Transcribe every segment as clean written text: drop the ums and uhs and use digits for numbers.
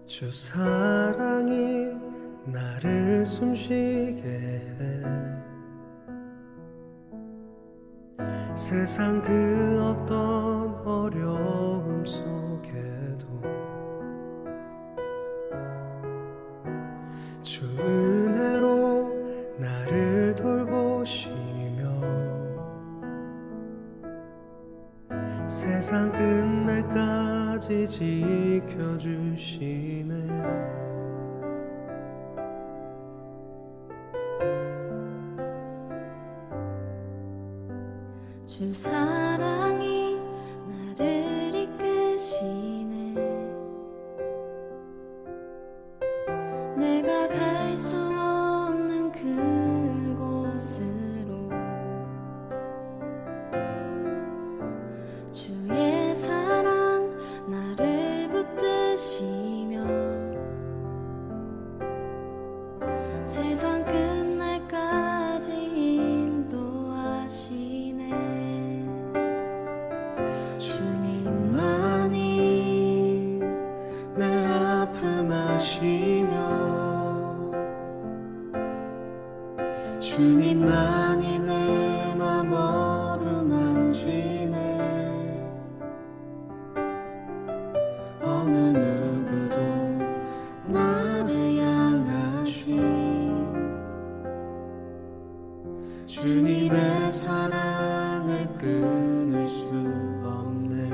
주 사랑이 나를 숨쉬게 해 세상 그 어떤 어려움 속에도 주 은혜로 나를 돌보시며 세상 끝날까지 지켜주시네. 주 사랑이 나를 이끄시네. 내가 갈 수 없는 그곳으로 주의 사랑 나를 붙드시며 세상 끝날까지 인도하시네. 주님만이 내 아픔 아시며 주님만이 내 맘 어루만지네. 어느 누구도 나를 향하신 주님의 사랑을 끊을 수 없네.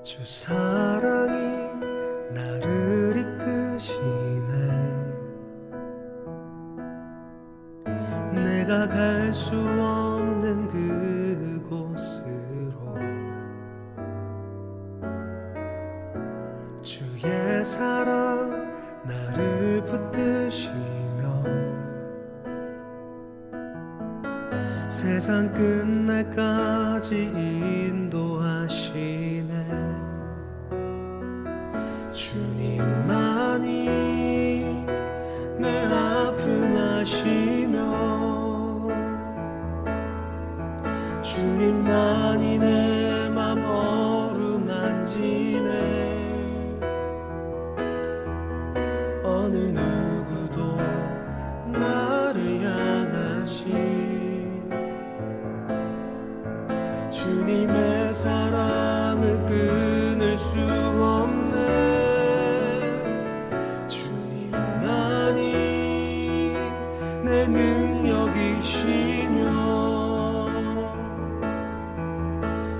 주 사랑이 나를 이끄시네. 내가 갈 수 없는 그곳으로 주의 사랑 나를 붙드시며 세상 끝날까지 인도하시네. 주님만이 내 아픔 아시며 주님만이 내 맘 어루만지네. 어느 누구도 나를 향하신 주님의 사랑을 끊을 수 없네. 주님만이 내 능력이시며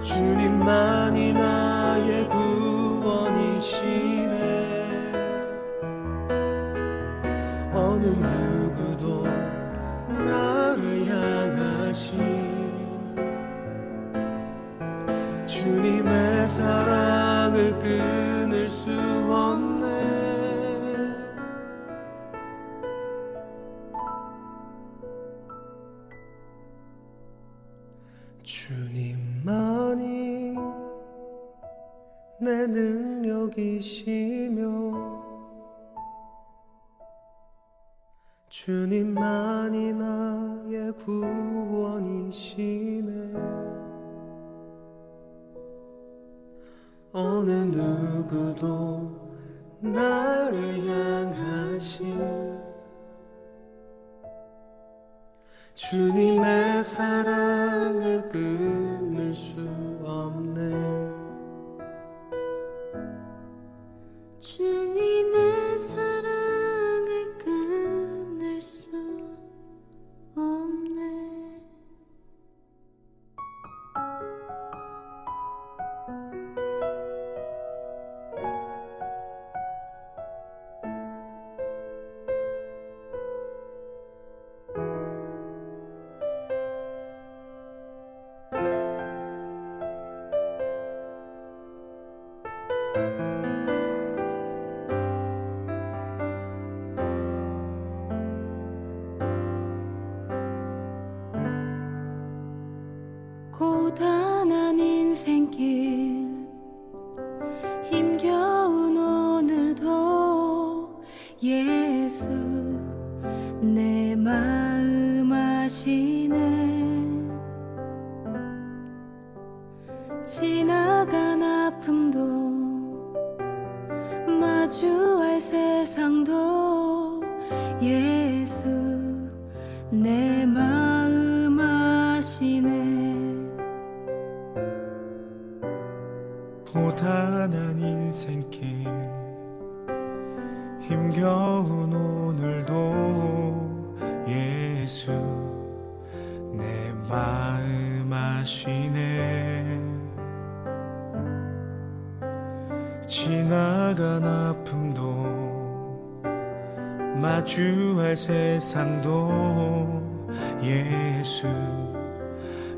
주님만이 나의 구원이시네. 어느 누구도 나를 향하신 주님의 사랑을 끊을 수 없네. 주님만이 내 능력이시며 주님만이 나의 구원이시네. 어느 누구도 나를 향하신 주님의 사랑을 끊을 수 없네. 주님의 사랑을 끊을 수 없네. 고단한 인생길 힘겨운 오늘도 예수 내 마음 아시네. 지나간 아픔도 마주할 세상도 예수 내 마음 아시네. 고단한 인생길 힘겨운 오늘도 예수 내 마음 아시네. 지나간 아픔도 마주할 세상도 예수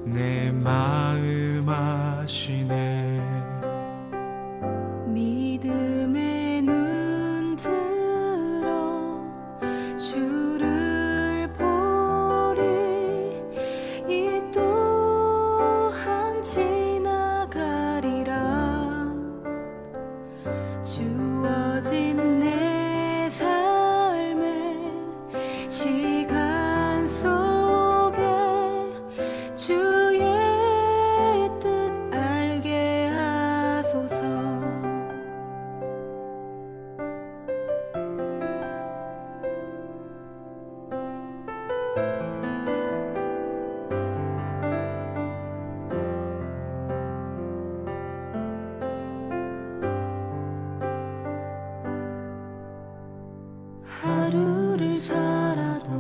내 마음 아시네. 믿음의 눈 들어 주를 보리. 이 또한 지나가리라. 주어진 내 삶의 시간 속에 주의 뜻 알게 하소서. 하루를 살아도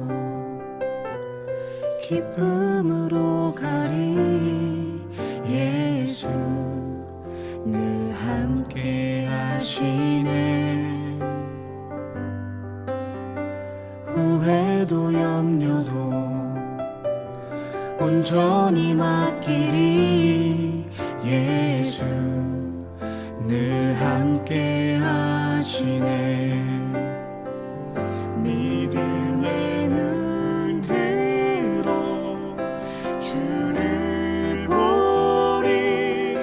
기쁨으로 가리. 예수 늘 함께 하시네. 후회도 염려도 온전히 맡기리. 예수 늘 함께 하시네. 믿음의 눈 들어 주를 보리.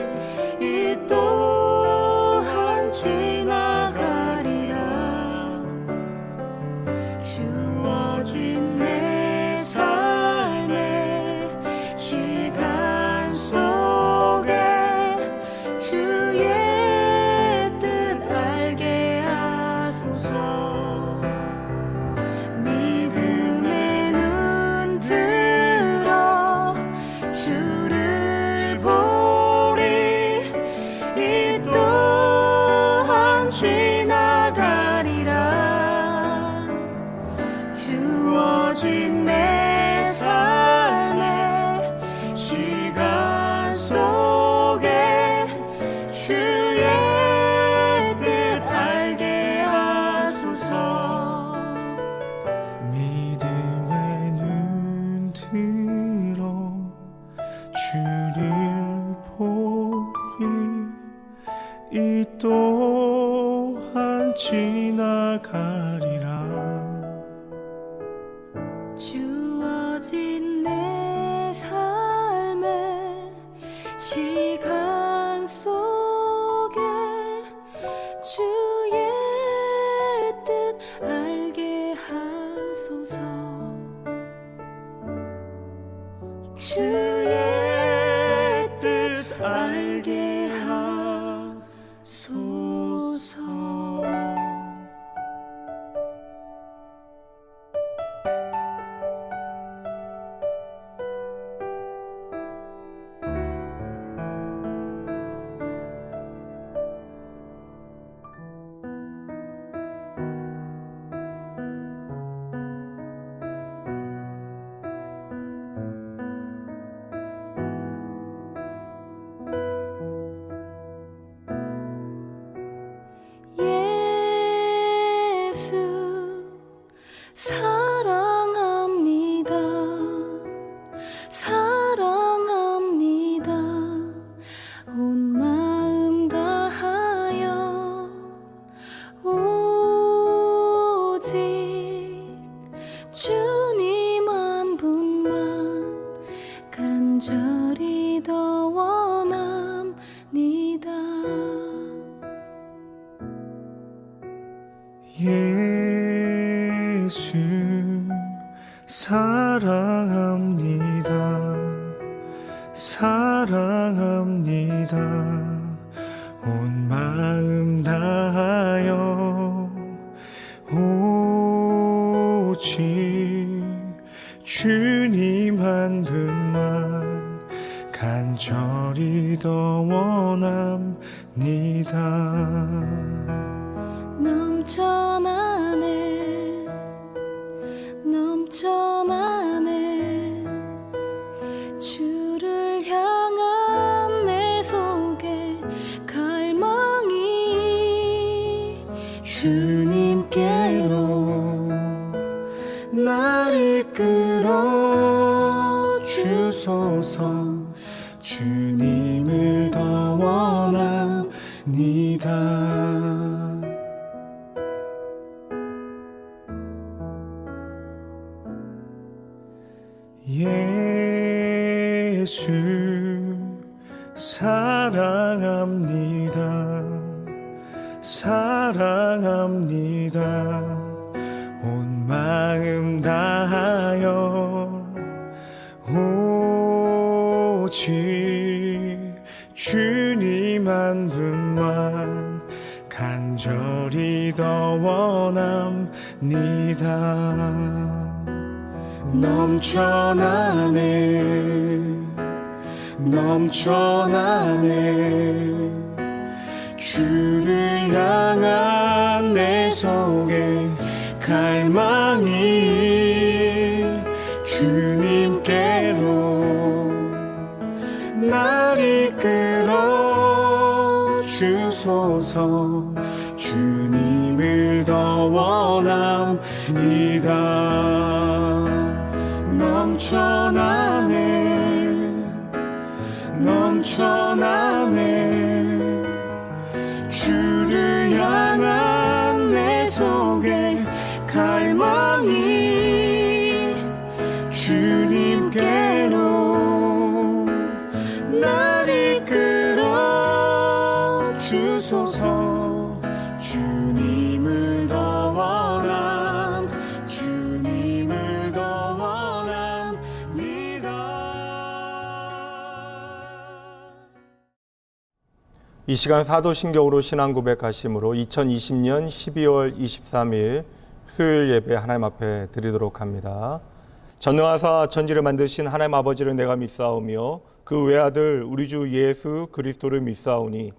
이 또한 지나가리라. 주어진 내 삶의 시간 속에 주의 뜻 알게 하소서. 믿음의 눈 들어 주를 보리. 이 또한 지나가리라. 주어진 내 삶의 시간 속에 주의 뜻 알게 하소서. 믿음의 눈 들어 주를 보리. 이 또한 지나가리라. 주어진 내 삶의 시간 속에 주의 뜻 알게 하소서. 주의 뜻 알게 하소서. 예수 사랑합니다. 사랑합니다. 온 마음 다하여 오직 주님 한 분만 간절히 더 원합니다. 넘쳐나네 넘쳐나네 주를 향한 내 속에 갈망이 주님께로 날 이끌어 주소서. 주님을 더 원합니다. 예수 사랑합니다. 사랑합니다. 온 마음 다하여 오직 주님 한 분만 간절히 더 원합니다. 넘쳐나네 넘쳐나네 주를 향한 내 속에 갈망이 주님께로 날 이끌어 주소서. 주님을 더 원합니다. 넘쳐나네 넘쳐나네 주를 향한 내 속에 갈망이 주님께로 날 이끌어 주소서. 주님을 더 원함 주님을 더 원합니다. 이 시간 사도신경으로 신앙 고백하심으로 2020년 12월 23일 수요일 예배 하나님 앞에 드리도록 합니다. 전능하사 천지를 만드신 하나님 아버지를 내가 믿사오며 그 외아들 우리 주 예수 그리스도를 믿사오니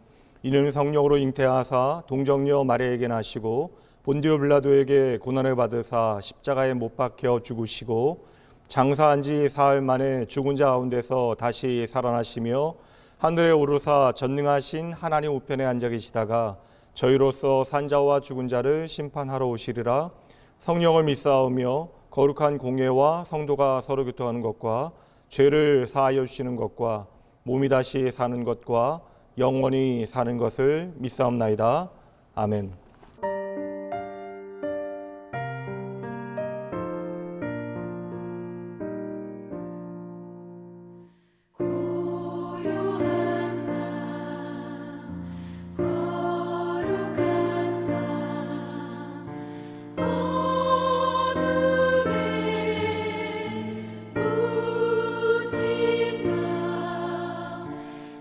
이는 성령으로 잉태하사 동정녀 마리아에게 나시고 본디오 빌라도에게 고난을 받으사 십자가에 못 박혀 죽으시고 장사한 지 사흘 만에 죽은 자 가운데서 다시 살아나시며 하늘에 오르사 전능하신 하나님 우편에 앉아 계시다가 저희로서 산자와 죽은 자를 심판하러 오시리라. 성령을 믿사오며 거룩한 공예와 성도가 서로 교통하는 것과 죄를 사하여 주시는 것과 몸이 다시 사는 것과 영원히 사는 것을 믿사옵나이다. 아멘.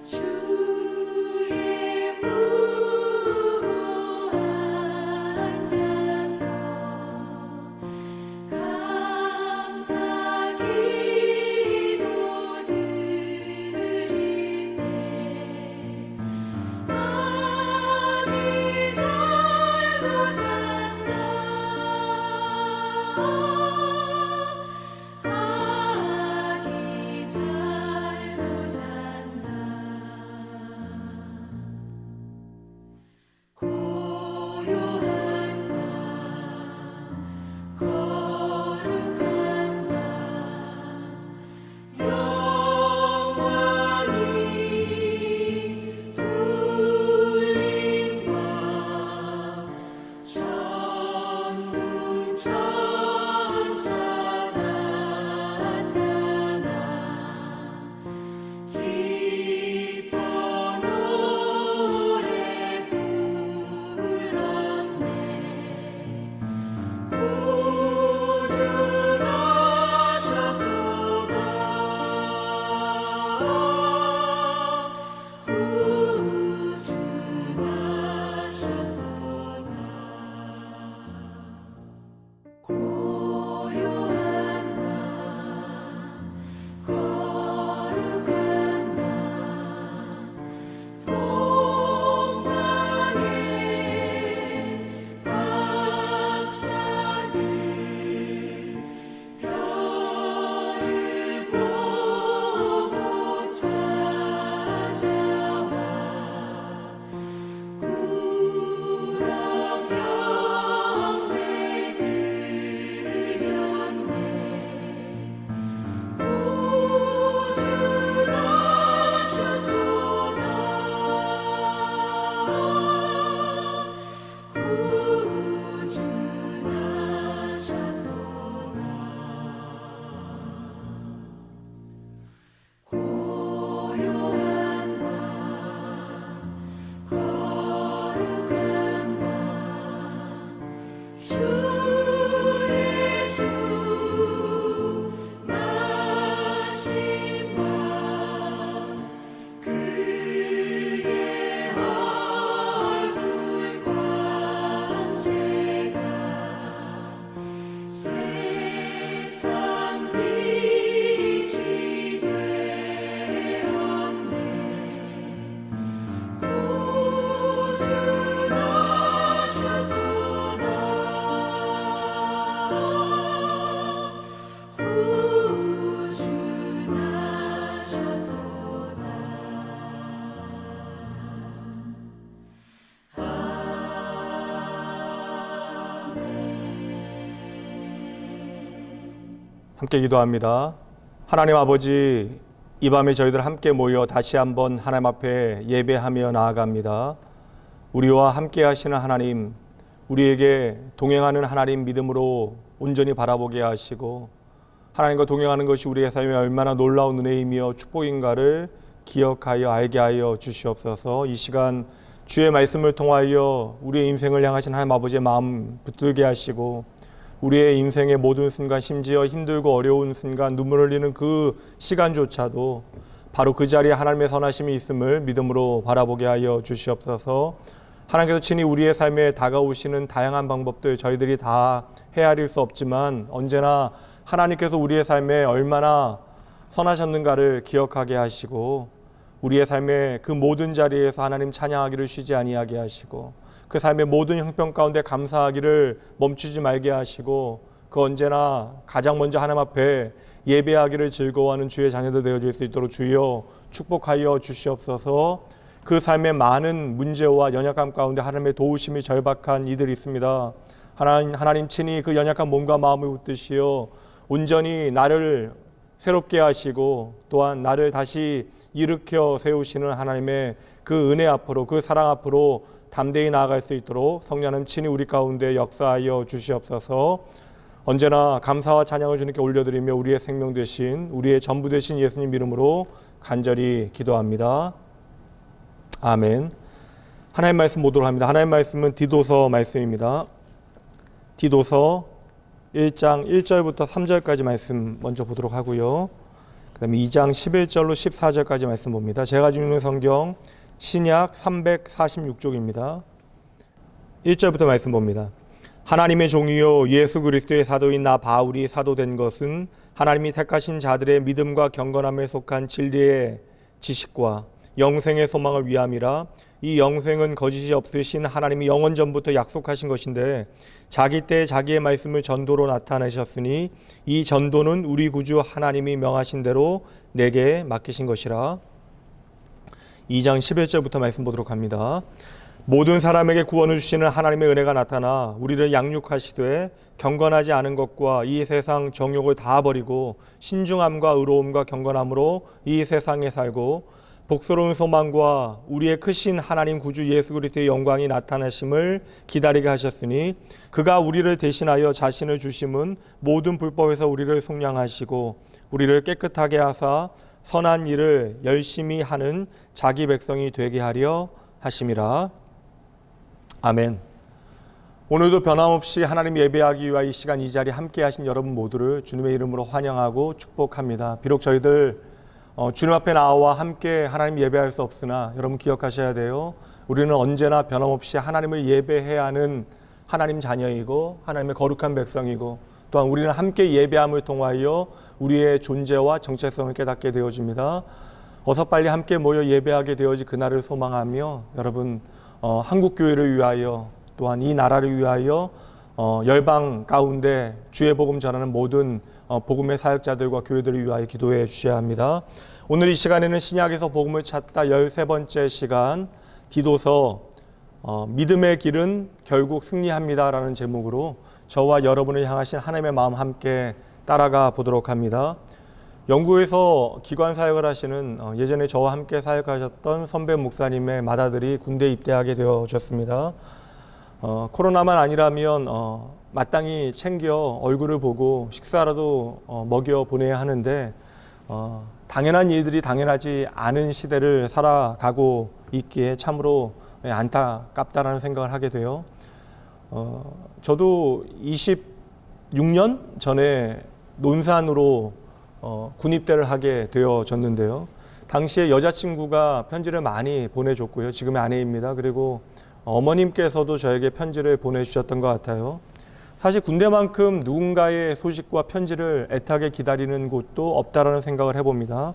주의 부모하 함께 기도합니다. 하나님 아버지, 이 밤에 저희들 함께 모여 다시 한번 하나님 앞에 예배하며 나아갑니다. 우리와 함께 하시는 하나님, 우리에게 동행하는 하나님 믿음으로 온전히 바라보게 하시고 하나님과 동행하는 것이 우리의 삶에 얼마나 놀라운 은혜이며 축복인가를 기억하여 알게 하여 주시옵소서. 이 시간 주의 말씀을 통하여 우리의 인생을 향하신 하나님 아버지의 마음 붙들게 하시고 우리의 인생의 모든 순간, 심지어 힘들고 어려운 순간, 눈물 흘리는 그 시간조차도 바로 그 자리에 하나님의 선하심이 있음을 믿음으로 바라보게 하여 주시옵소서. 하나님께서 친히 우리의 삶에 다가오시는 다양한 방법들 저희들이 다 헤아릴 수 없지만 언제나 하나님께서 우리의 삶에 얼마나 선하셨는가를 기억하게 하시고 우리의 삶의 그 모든 자리에서 하나님 찬양하기를 쉬지 아니하게 하시고 그 삶의 모든 형편 가운데 감사하기를 멈추지 말게 하시고 그 언제나 가장 먼저 하나님 앞에 예배하기를 즐거워하는 주의 자녀들 되어질 수 있도록 주여 축복하여 주시옵소서. 그 삶의 많은 문제와 연약함 가운데 하나님의 도우심이 절박한 이들이 있습니다. 하나님 친히 그 연약한 몸과 마음을 붙드시어 온전히 나를 새롭게 하시고 또한 나를 다시 일으켜 세우시는 하나님의 그 은혜 앞으로 그 사랑 앞으로 담대히 나아갈 수 있도록 성령님 친히 우리 가운데 역사하여 주시옵소서. 언제나 감사와 찬양을 주님께 올려드리며 우리의 생명 되신 우리의 전부 되신 예수님 이름으로 간절히 기도합니다. 아멘. 하나님 말씀 보도록 합니다. 하나님 말씀은 디도서 말씀입니다. 디도서 1장 1절부터 3절까지 말씀 먼저 보도록 하고요. 그 다음에 2장 11절로 14절까지 말씀 봅니다. 제가 주고 있는 성경 신약 346쪽입니다. 1절부터 말씀 봅니다. 하나님의 종이요 예수 그리스도의 사도인 나 바울이 사도된 것은 하나님이 택하신 자들의 믿음과 경건함에 속한 진리의 지식과 영생의 소망을 위함이라. 이 영생은 거짓이 없으신 하나님이 영원 전부터 약속하신 것인데 자기 때 자기의 말씀을 전도로 나타내셨으니 이 전도는 우리 구주 하나님이 명하신 대로 내게 맡기신 것이라. 2장 11절부터 말씀 보도록 합니다. 모든 사람에게 구원을 주시는 하나님의 은혜가 나타나 우리를 양육하시되 경건하지 않은 것과 이 세상 정욕을 다 버리고 신중함과 의로움과 경건함으로 이 세상에 살고 복스러운 소망과 우리의 크신 하나님 구주 예수 그리스도의 영광이 나타나심을 기다리게 하셨으니 그가 우리를 대신하여 자신을 주심은 모든 불법에서 우리를 속량하시고 우리를 깨끗하게 하사 선한 일을 열심히 하는 자기 백성이 되게 하려 하심이라. 아멘. 오늘도 변함없이 하나님 예배하기 위하여 이 시간 이 자리에 함께 하신 여러분 모두를 주님의 이름으로 환영하고 축복합니다. 비록 저희들 주님 앞에 나와 함께 하나님 예배할 수 없으나 여러분 기억하셔야 돼요. 우리는 언제나 변함없이 하나님을 예배해야 하는 하나님 자녀이고 하나님의 거룩한 백성이고 또한 우리는 함께 예배함을 통하여 우리의 존재와 정체성을 깨닫게 되어집니다. 어서 빨리 함께 모여 예배하게 되어질 그날을 소망하며 여러분 한국교회를 위하여 또한 이 나라를 위하여 열방 가운데 주의 복음 전하는 모든 복음의 사역자들과 교회들을 위하여 기도해 주셔야 합니다. 오늘 이 시간에는 신약에서 복음을 찾다 13번째 시간 디도서 믿음의 길은 결국 승리합니다 라는 제목으로 저와 여러분을 향하신 하나님의 마음 함께 따라가 보도록 합니다. 영국에서 기관 사역을 하시는 예전에 저와 함께 사역하셨던 선배 목사님의 맏아들이 군대에 입대하게 되어졌습니다. 코로나만 아니라면 마땅히 챙겨 얼굴을 보고 식사라도 먹여 보내야 하는데 당연한 일들이 당연하지 않은 시대를 살아가고 있기에 참으로 안타깝다라는 생각을 하게 돼요. 저도 26년 전에 논산으로 군입대를 하게 되어졌는데요. 당시에 여자친구가 편지를 많이 보내줬고요. 지금의 아내입니다. 그리고 어머님께서도 저에게 편지를 보내주셨던 것 같아요. 사실 군대만큼 누군가의 소식과 편지를 애타게 기다리는 곳도 없다라는 생각을 해봅니다.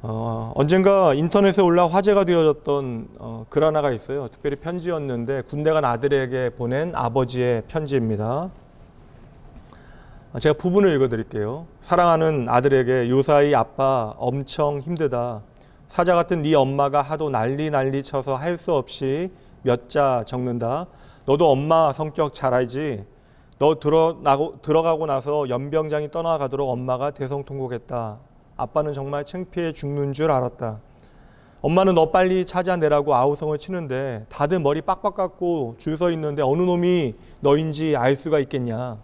언젠가 인터넷에 올라 화제가 되어졌던 글 하나가 있어요. 특별히 편지였는데 군대 간 아들에게 보낸 아버지의 편지입니다. 제가 부분을 읽어드릴게요. 사랑하는 아들에게 요사이 아빠 엄청 힘들다. 사자 같은 네 엄마가 하도 난리 쳐서 할 수 없이 몇 자 적는다. 너도 엄마 성격 잘 알지? 너 들어가고 나서 연병장이 떠나가도록 엄마가 대성통곡했다. 아빠는 정말 창피해 죽는 줄 알았다. 엄마는 너 빨리 찾아내라고 아우성을 치는데 다들 머리 빡빡 깎고 줄 서 있는데 어느 놈이 너인지 알 수가 있겠냐.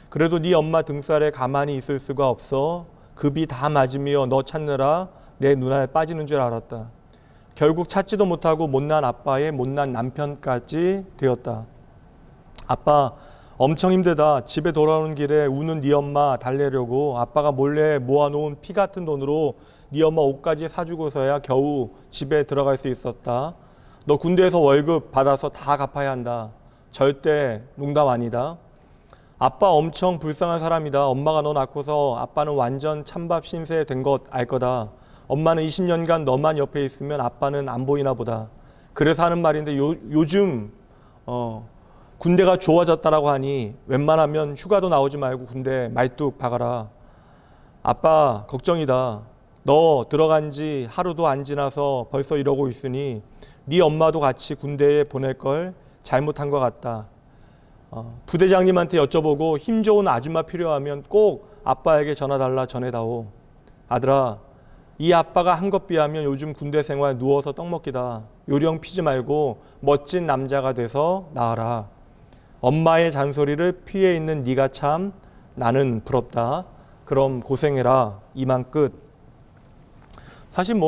그래도 네 엄마 등살에 가만히 있을 수가 없어. 급이 다 맞으며 너 찾느라 내 눈알 빠지는 줄 알았다. 결국 찾지도 못하고 못난 아빠의 못난 남편까지 되었다. 아빠 엄청 힘들다. 집에 돌아오는 길에 우는 네 엄마 달래려고 아빠가 몰래 모아놓은 피 같은 돈으로 네 엄마 옷까지 사주고서야 겨우 집에 들어갈 수 있었다. 너 군대에서 월급 받아서 다 갚아야 한다. 절대 농담 아니다. 아빠 엄청 불쌍한 사람이다. 엄마가 너 낳고서 아빠는 완전 찬밥 신세 된 것 알 거다. 엄마는 20년간 너만 옆에 있으면 아빠는 안 보이나 보다. 그래서 하는 말인데 요즘 군대가 좋아졌다라고 하니 웬만하면 휴가도 나오지 말고 군대 말뚝 박아라. 아빠 걱정이다. 너 들어간 지 하루도 안 지나서 벌써 이러고 있으니 네 엄마도 같이 군대에 보낼 걸 잘못한 것 같다. 부대장님한테 여쭤보고 힘 좋은 아줌마 필요하면 꼭 아빠에게 전화 달라 전해다오. 아들아, 이 아빠가 한 것 비하면 요즘 군대 생활 누워서 떡 먹기다. 요령 피지 말고 멋진 남자가 돼서 나와라. 엄마의 잔소리를 피해 있는 네가 참 나는 부럽다. 그럼 고생해라. 이만 끝. 사실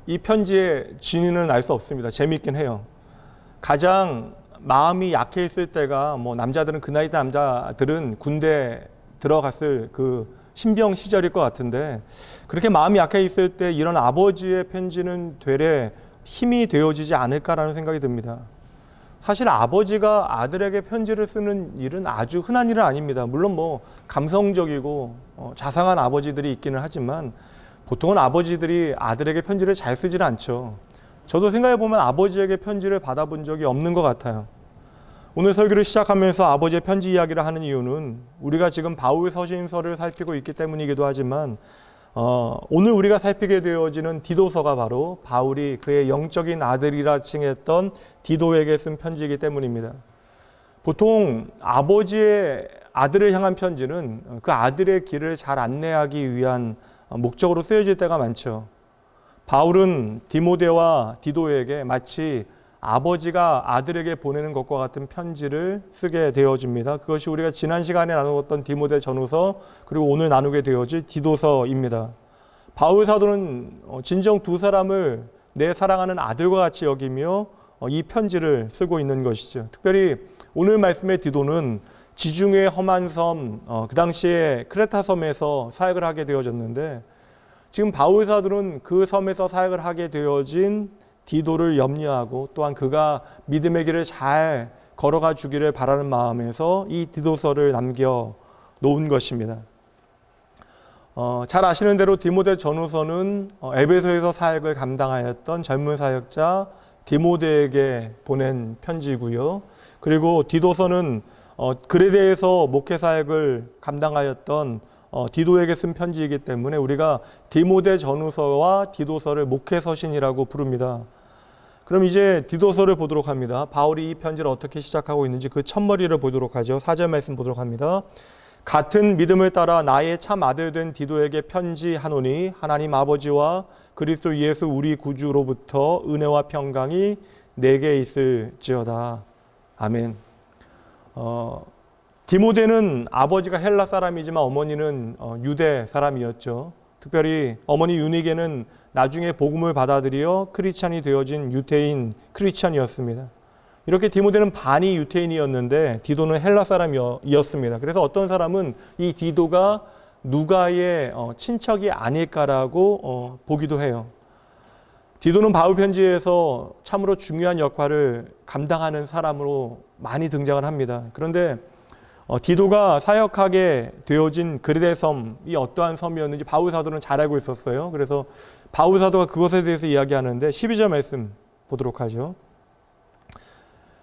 이 편지의 진위는 알 수 없습니다. 재미있긴 해요. 가장 마음이 약해 있을 때가 남자들은 그 나이 때 남자들은 군대 들어갔을 그 신병 시절일 것 같은데 그렇게 마음이 약해 있을 때 이런 아버지의 편지는 되레 힘이 되어지지 않을까라는 생각이 듭니다. 사실 아버지가 아들에게 편지를 쓰는 일은 아주 흔한 일은 아닙니다. 물론 감성적이고 자상한 아버지들이 있기는 하지만 보통은 아버지들이 아들에게 편지를 잘 쓰지는 않죠. 저도 생각해보면 아버지에게 편지를 받아본 적이 없는 것 같아요. 오늘 설교를 시작하면서 아버지의 편지 이야기를 하는 이유는 우리가 지금 바울 서신서를 살피고 있기 때문이기도 하지만 오늘 우리가 살피게 되어지는 디도서가 바로 바울이 그의 영적인 아들이라 칭했던 디도에게 쓴 편지이기 때문입니다. 보통 아버지의 아들을 향한 편지는 그 아들의 길을 잘 안내하기 위한 목적으로 쓰여질 때가 많죠. 바울은 디모데와 디도에게 마치 아버지가 아들에게 보내는 것과 같은 편지를 쓰게 되어집니다. 그것이 우리가 지난 시간에 나누었던 디모데 전후서 그리고 오늘 나누게 되어질 디도서입니다. 바울 사도는 진정 두 사람을 내 사랑하는 아들과 같이 여기며 이 편지를 쓰고 있는 것이죠. 특별히 오늘 말씀의 디도는 지중해 험한 섬, 그 당시에 크레타 섬에서 사역을 하게 되어졌는데 지금 바울 사도는 그 섬에서 사역을 하게 되어진 디도를 염려하고 또한 그가 믿음의 길을 잘 걸어가 주기를 바라는 마음에서 이 디도서를 남겨 놓은 것입니다. 잘 아시는 대로 디모데 전후서는 에베소에서 사역을 감당하였던 젊은 사역자 디모데에게 보낸 편지고요. 그리고 디도서는 그레데에서 목회 사역을 감당하였던 디도에게 쓴 편지이기 때문에 우리가 디모데 전후서와 디도서를 목회 서신이라고 부릅니다. 그럼 이제 디도서를 보도록 합니다. 바울이 이 편지를 어떻게 시작하고 있는지 그 첫머리를 보도록 하죠. 4절 말씀 보도록 합니다. 같은 믿음을 따라 나의 참 아들 된 디도에게 편지하노니 하나님 아버지와 그리스도 예수 우리 구주로부터 은혜와 평강이 내게 있을지어다. 아멘. 디모데는 아버지가 헬라 사람이지만 어머니는 유대 사람이었죠. 특별히 어머니 유니게는 나중에 복음을 받아들여 크리스찬이 되어진 유태인 크리스찬이었습니다. 이렇게 디모데는 반이 유태인이었는데 디도는 헬라 사람이었습니다. 그래서 어떤 사람은 이 디도가 누가의 친척이 아닐까라고 보기도 해요. 디도는 바울 편지에서 참으로 중요한 역할을 감당하는 사람으로 많이 등장을 합니다. 그런데 디도가 사역하게 되어진 그레데 섬이 어떠한 섬이었는지 바울 사도는 잘 알고 있었어요. 그래서 바울 사도가 그것에 대해서 이야기하는데 12절 말씀 보도록 하죠.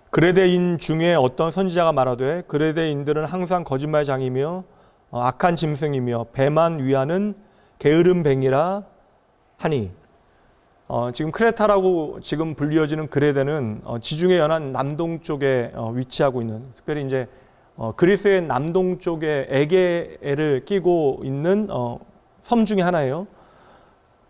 그레데인 중에 어떤 선지자가 말하되 그레데인들은 항상 거짓말장이며 악한 짐승이며 배만 위하는 게으름뱅이라 하니 지금 크레타라고 지금 불리어지는 그레데는 지중해 연안 남동쪽에 위치하고 있는 특별히 이제 그리스의 남동쪽에 에게를 끼고 있는 섬 중에 하나예요.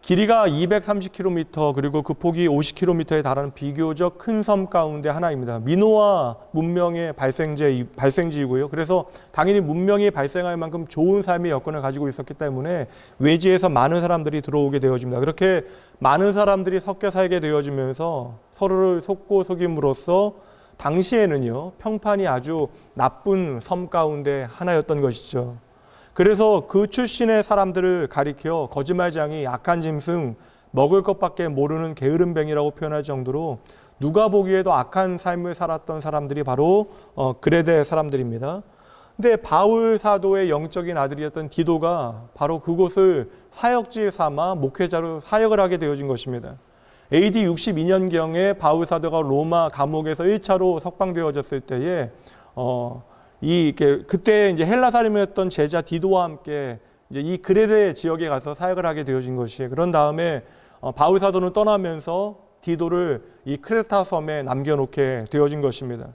길이가 230km 그리고 그 폭이 50km에 달하는 비교적 큰 섬 가운데 하나입니다. 미노아 문명의 발생지이고요. 그래서 당연히 문명이 발생할 만큼 좋은 삶의 여건을 가지고 있었기 때문에 외지에서 많은 사람들이 들어오게 되어집니다. 그렇게 많은 사람들이 섞여 살게 되어지면서 서로를 속고 속임으로써 당시에는요, 평판이 아주 나쁜 섬 가운데 하나였던 것이죠. 그래서 그 출신의 사람들을 가리켜 거짓말장이 악한 짐승, 먹을 것밖에 모르는 게으름뱅이라고 표현할 정도로 누가 보기에도 악한 삶을 살았던 사람들이 바로 그레데 사람들입니다. 근데 바울 사도의 영적인 아들이었던 디도가 바로 그곳을 사역지 삼아 목회자로 사역을 하게 되어진 것입니다. AD 62년경에 바울 사도가 로마 감옥에서 1차로 석방되어졌을 때에 그때 이제 헬라 사람이었던 제자 디도와 함께 이제 이 그레데 지역에 가서 사역을 하게 되어진 것이에요. 그런 다음에 바울 사도는 떠나면서 디도를 이 크레타 섬에 남겨놓게 되어진 것입니다.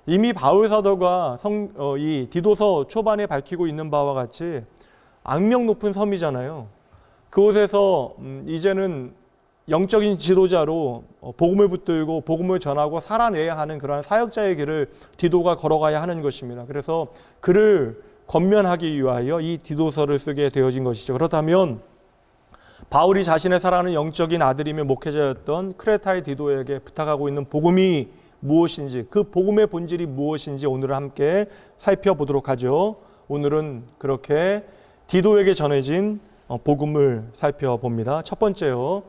이미 바울 사도가 이 디도서 초반에 밝히고 있는 바와 같이 악명 높은 섬이잖아요. 그곳에서 이제는 영적인 지도자로 복음을 붙들고 복음을 전하고 살아내야 하는 그러한 사역자의 길을 디도가 걸어가야 하는 것입니다. 그래서 그를 권면하기 위하여 이 디도서를 쓰게 되어진 것이죠. 그렇다면 바울이 자신의 사랑하는 영적인 아들이며 목회자였던 크레타의 디도에게 부탁하고 있는 복음이 무엇인지, 그 복음의 본질이 무엇인지 오늘 함께 살펴보도록 하죠. 오늘은 그렇게 디도에게 전해진 복음을 살펴봅니다. 첫 번째요.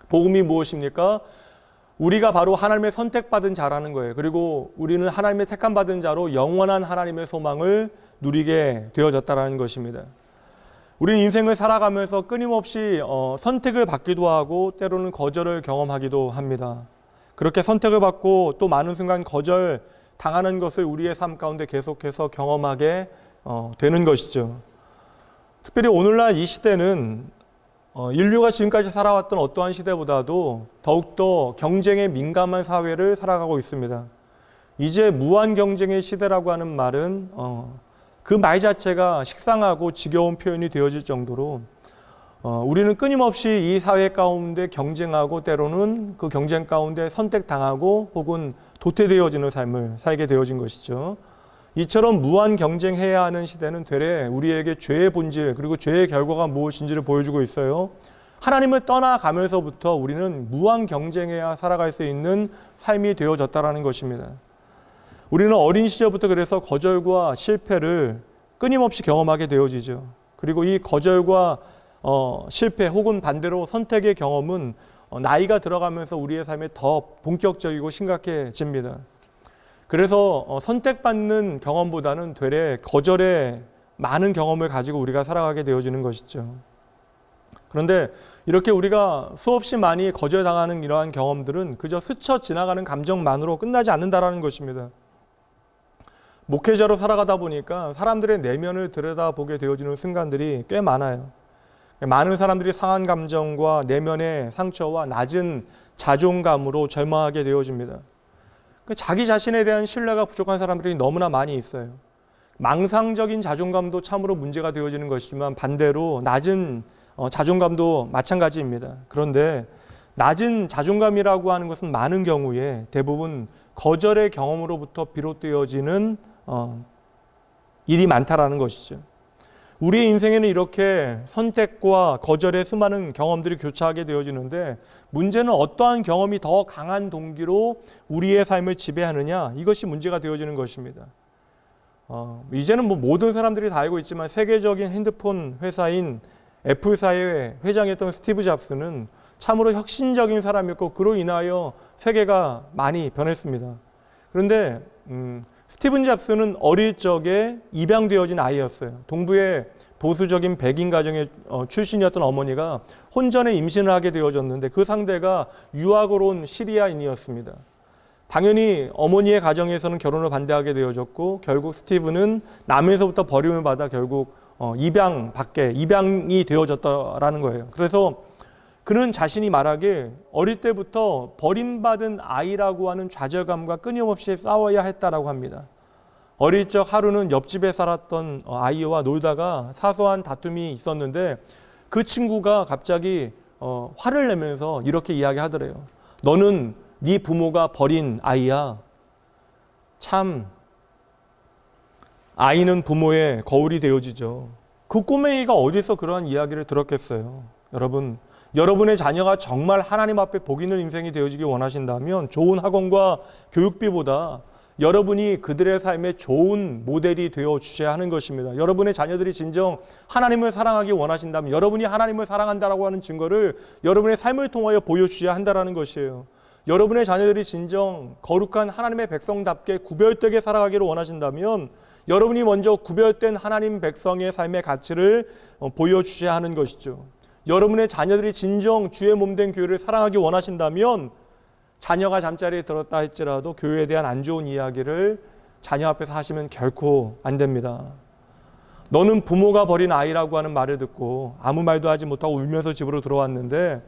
복음이 무엇입니까? 우리가 바로 하나님의 선택받은 자라는 거예요. 그리고 우리는 하나님의 택함받은 자로 영원한 하나님의 소망을 누리게 되어졌다는 것입니다. 우리는 인생을 살아가면서 끊임없이 선택을 받기도 하고 때로는 거절을 경험하기도 합니다. 그렇게 선택을 받고 또 많은 순간 거절 당하는 것을 우리의 삶 가운데 계속해서 경험하게 되는 것이죠. 특별히 오늘날 이 시대는 인류가 지금까지 살아왔던 어떠한 시대보다도 더욱더 경쟁에 민감한 사회를 살아가고 있습니다. 이제 무한 경쟁의 시대라고 하는 말은 그 말 자체가 식상하고 지겨운 표현이 되어질 정도로 우리는 끊임없이 이 사회 가운데 경쟁하고 때로는 그 경쟁 가운데 선택당하고 혹은 도태되어지는 삶을 살게 되어진 것이죠. 이처럼 무한 경쟁해야 하는 시대는 되레 우리에게 죄의 본질 그리고 죄의 결과가 무엇인지를 보여주고 있어요. 하나님을 떠나가면서부터 우리는 무한 경쟁해야 살아갈 수 있는 삶이 되어졌다는 것입니다. 우리는 어린 시절부터 그래서 거절과 실패를 끊임없이 경험하게 되어지죠. 그리고 이 거절과 실패 혹은 반대로 선택의 경험은 나이가 들어가면서 우리의 삶에 더 본격적이고 심각해집니다. 그래서 선택받는 경험보다는 되레 거절의 많은 경험을 가지고 우리가 살아가게 되어지는 것이죠. 그런데 이렇게 우리가 수없이 많이 거절당하는 이러한 경험들은 그저 스쳐 지나가는 감정만으로 끝나지 않는다는 것입니다. 목회자로 살아가다 보니까 사람들의 내면을 들여다보게 되어지는 순간들이 꽤 많아요. 많은 사람들이 상한 감정과 내면의 상처와 낮은 자존감으로 절망하게 되어집니다. 자기 자신에 대한 신뢰가 부족한 사람들이 너무나 많이 있어요. 망상적인 자존감도 참으로 문제가 되어지는 것이지만 반대로 낮은 자존감도 마찬가지입니다. 그런데 낮은 자존감이라고 하는 것은 많은 경우에 대부분 거절의 경험으로부터 비롯되어지는 일이 많다라는 것이죠. 우리의 인생에는 이렇게 선택과 거절의 수많은 경험들이 교차하게 되어지는데 문제는 어떠한 경험이 더 강한 동기로 우리의 삶을 지배하느냐, 이것이 문제가 되어지는 것입니다. 이제는 모든 사람들이 다 알고 있지만 세계적인 핸드폰 회사인 애플사의 회장이었던 스티브 잡스는 참으로 혁신적인 사람이었고 그로 인하여 세계가 많이 변했습니다. 그런데 스티븐 잡스는 어릴 적에 입양되어진 아이였어요. 동부의 보수적인 백인 가정의 출신이었던 어머니가 혼전에 임신을 하게 되어졌는데 그 상대가 유학을 온 시리아인이었습니다. 당연히 어머니의 가정에서는 결혼을 반대하게 되어졌고 결국 스티븐은 남에서부터 버림을 받아 결국 입양이 되어졌다라는 거예요. 그래서 그는 자신이 말하길 어릴 때부터 버림받은 아이라고 하는 좌절감과 끊임없이 싸워야 했다라고 합니다. 어릴 적 하루는 옆집에 살았던 아이와 놀다가 사소한 다툼이 있었는데 그 친구가 갑자기 화를 내면서 이렇게 이야기하더래요. 너는 네 부모가 버린 아이야. 참 아이는 부모의 거울이 되어지죠. 그 꼬맹이가 어디서 그러한 이야기를 들었겠어요. 여러분, 여러분의 자녀가 정말 하나님 앞에 복 있는 인생이 되어지기 원하신다면 좋은 학원과 교육비보다 여러분이 그들의 삶에 좋은 모델이 되어 주셔야 하는 것입니다. 여러분의 자녀들이 진정 하나님을 사랑하기 원하신다면 여러분이 하나님을 사랑한다라고 하는 증거를 여러분의 삶을 통하여 보여주셔야 한다는 것이에요. 여러분의 자녀들이 진정 거룩한 하나님의 백성답게 구별되게 살아가기를 원하신다면 여러분이 먼저 구별된 하나님 백성의 삶의 가치를 보여주셔야 하는 것이죠. 여러분의 자녀들이 진정 주의 몸된 교회를 사랑하기 원하신다면 자녀가 잠자리에 들었다 할지라도 교회에 대한 안 좋은 이야기를 자녀 앞에서 하시면 결코 안 됩니다. 너는 부모가 버린 아이라고 하는 말을 듣고 아무 말도 하지 못하고 울면서 집으로 들어왔는데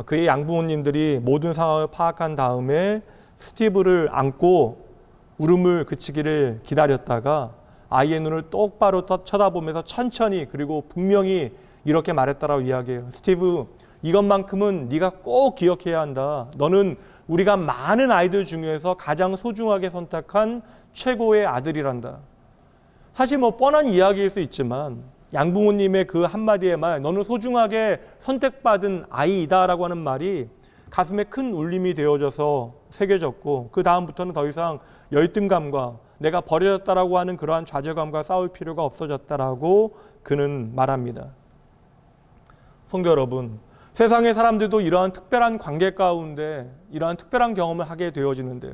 그의 양부모님들이 모든 상황을 파악한 다음에 스티브를 안고 울음을 그치기를 기다렸다가 아이의 눈을 똑바로 쳐다보면서 천천히 그리고 분명히 이렇게 말했다라고 이야기해요. 스티브, 이것만큼은 네가 꼭 기억해야 한다. 너는 우리가 많은 아이들 중에서 가장 소중하게 선택한 최고의 아들이란다. 사실 뻔한 이야기일 수 있지만 양부모님의 그 한마디의 말, 너는 소중하게 선택받은 아이이다라고 하는 말이 가슴에 큰 울림이 되어져서 새겨졌고 그 다음부터는 더 이상 열등감과 내가 버려졌다라고 하는 그러한 좌절감과 싸울 필요가 없어졌다라고 그는 말합니다. 성도 여러분, 세상의 사람들도 이러한 특별한 관계 가운데 이러한 특별한 경험을 하게 되어지는데요.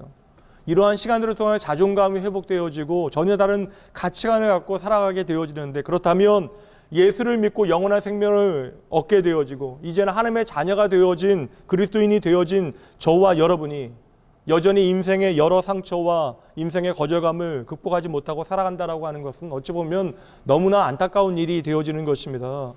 이러한 시간들을 통해 자존감이 회복되어지고 전혀 다른 가치관을 갖고 살아가게 되어지는데 그렇다면 예수를 믿고 영원한 생명을 얻게 되어지고 이제는 하나님의 자녀가 되어진 그리스도인이 되어진 저와 여러분이 여전히 인생의 여러 상처와 인생의 거절감을 극복하지 못하고 살아간다라고 하는 것은 어찌 보면 너무나 안타까운 일이 되어지는 것입니다.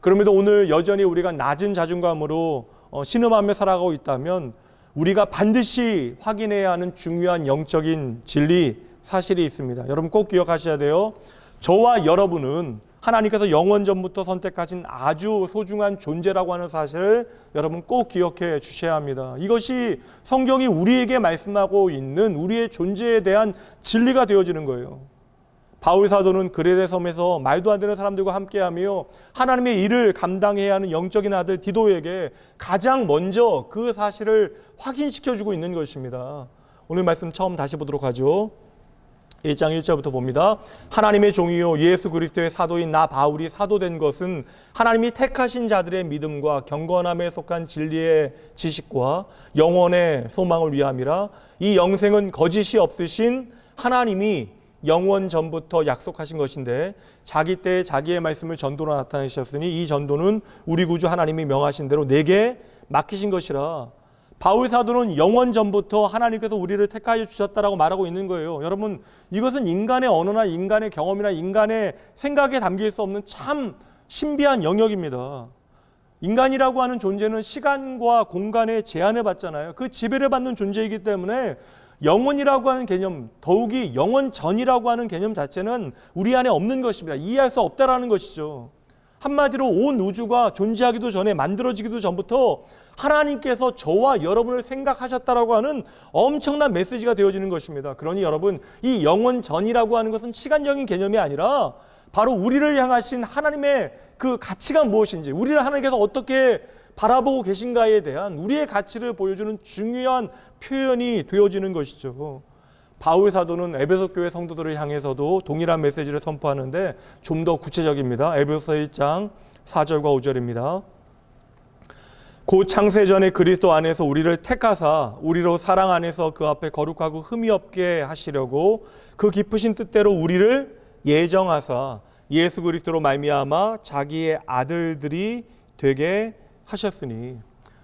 그럼에도 오늘 여전히 우리가 낮은 자존감으로 신음하며 살아가고 있다면 우리가 반드시 확인해야 하는 중요한 영적인 진리, 사실이 있습니다. 여러분 꼭 기억하셔야 돼요. 저와 여러분은 하나님께서 영원 전부터 선택하신 아주 소중한 존재라고 하는 사실을 여러분 꼭 기억해 주셔야 합니다. 이것이 성경이 우리에게 말씀하고 있는 우리의 존재에 대한 진리가 되어지는 거예요. 바울 사도는 그레데 섬에서 말도 안 되는 사람들과 함께하며 하나님의 일을 감당해야 하는 영적인 아들 디도에게 가장 먼저 그 사실을 확인시켜주고 있는 것입니다. 오늘 말씀 처음 다시 보도록 하죠. 1장 1절부터 봅니다. 하나님의 종이요 예수 그리스도의 사도인 나 바울이 사도된 것은 하나님이 택하신 자들의 믿음과 경건함에 속한 진리의 지식과 영원의 소망을 위함이라. 이 영생은 거짓이 없으신 하나님이 영원 전부터 약속하신 것인데 자기 때에 자기의 말씀을 전도로 나타내셨으니 이 전도는 우리 구주 하나님이 명하신 대로 내게 맡기신 것이라. 바울 사도는 영원 전부터 하나님께서 우리를 택하여 주셨다라고 말하고 있는 거예요. 여러분, 이것은 인간의 언어나 인간의 경험이나 인간의 생각에 담길 수 없는 참 신비한 영역입니다. 인간이라고 하는 존재는 시간과 공간의 제한을 받잖아요. 그 지배를 받는 존재이기 때문에 영원이라고 하는 개념, 더욱이 영원 전이라고 하는 개념 자체는 우리 안에 없는 것입니다. 이해할 수 없다라는 것이죠. 한마디로 온 우주가 존재하기도 전에, 만들어지기도 전부터 하나님께서 저와 여러분을 생각하셨다라고 하는 엄청난 메시지가 되어지는 것입니다. 그러니 여러분, 이 영원 전이라고 하는 것은 시간적인 개념이 아니라 바로 우리를 향하신 하나님의 그 가치가 무엇인지, 우리를 하나님께서 어떻게 바라보고 계신가에 대한 우리의 가치를 보여주는 중요한 표현이 되어지는 것이죠. 바울 사도는 에베소 교회 성도들을 향해서도 동일한 메시지를 선포하는데 좀 더 구체적입니다. 에베소 1장 4절과 5절입니다. 곧 창세전에 그리스도 안에서 우리를 택하사 우리로 사랑 안에서 그 앞에 거룩하고 흠이 없게 하시려고 그 깊으신 뜻대로 우리를 예정하사 예수 그리스도로 말미암아 자기의 아들들이 되게 하셨으니.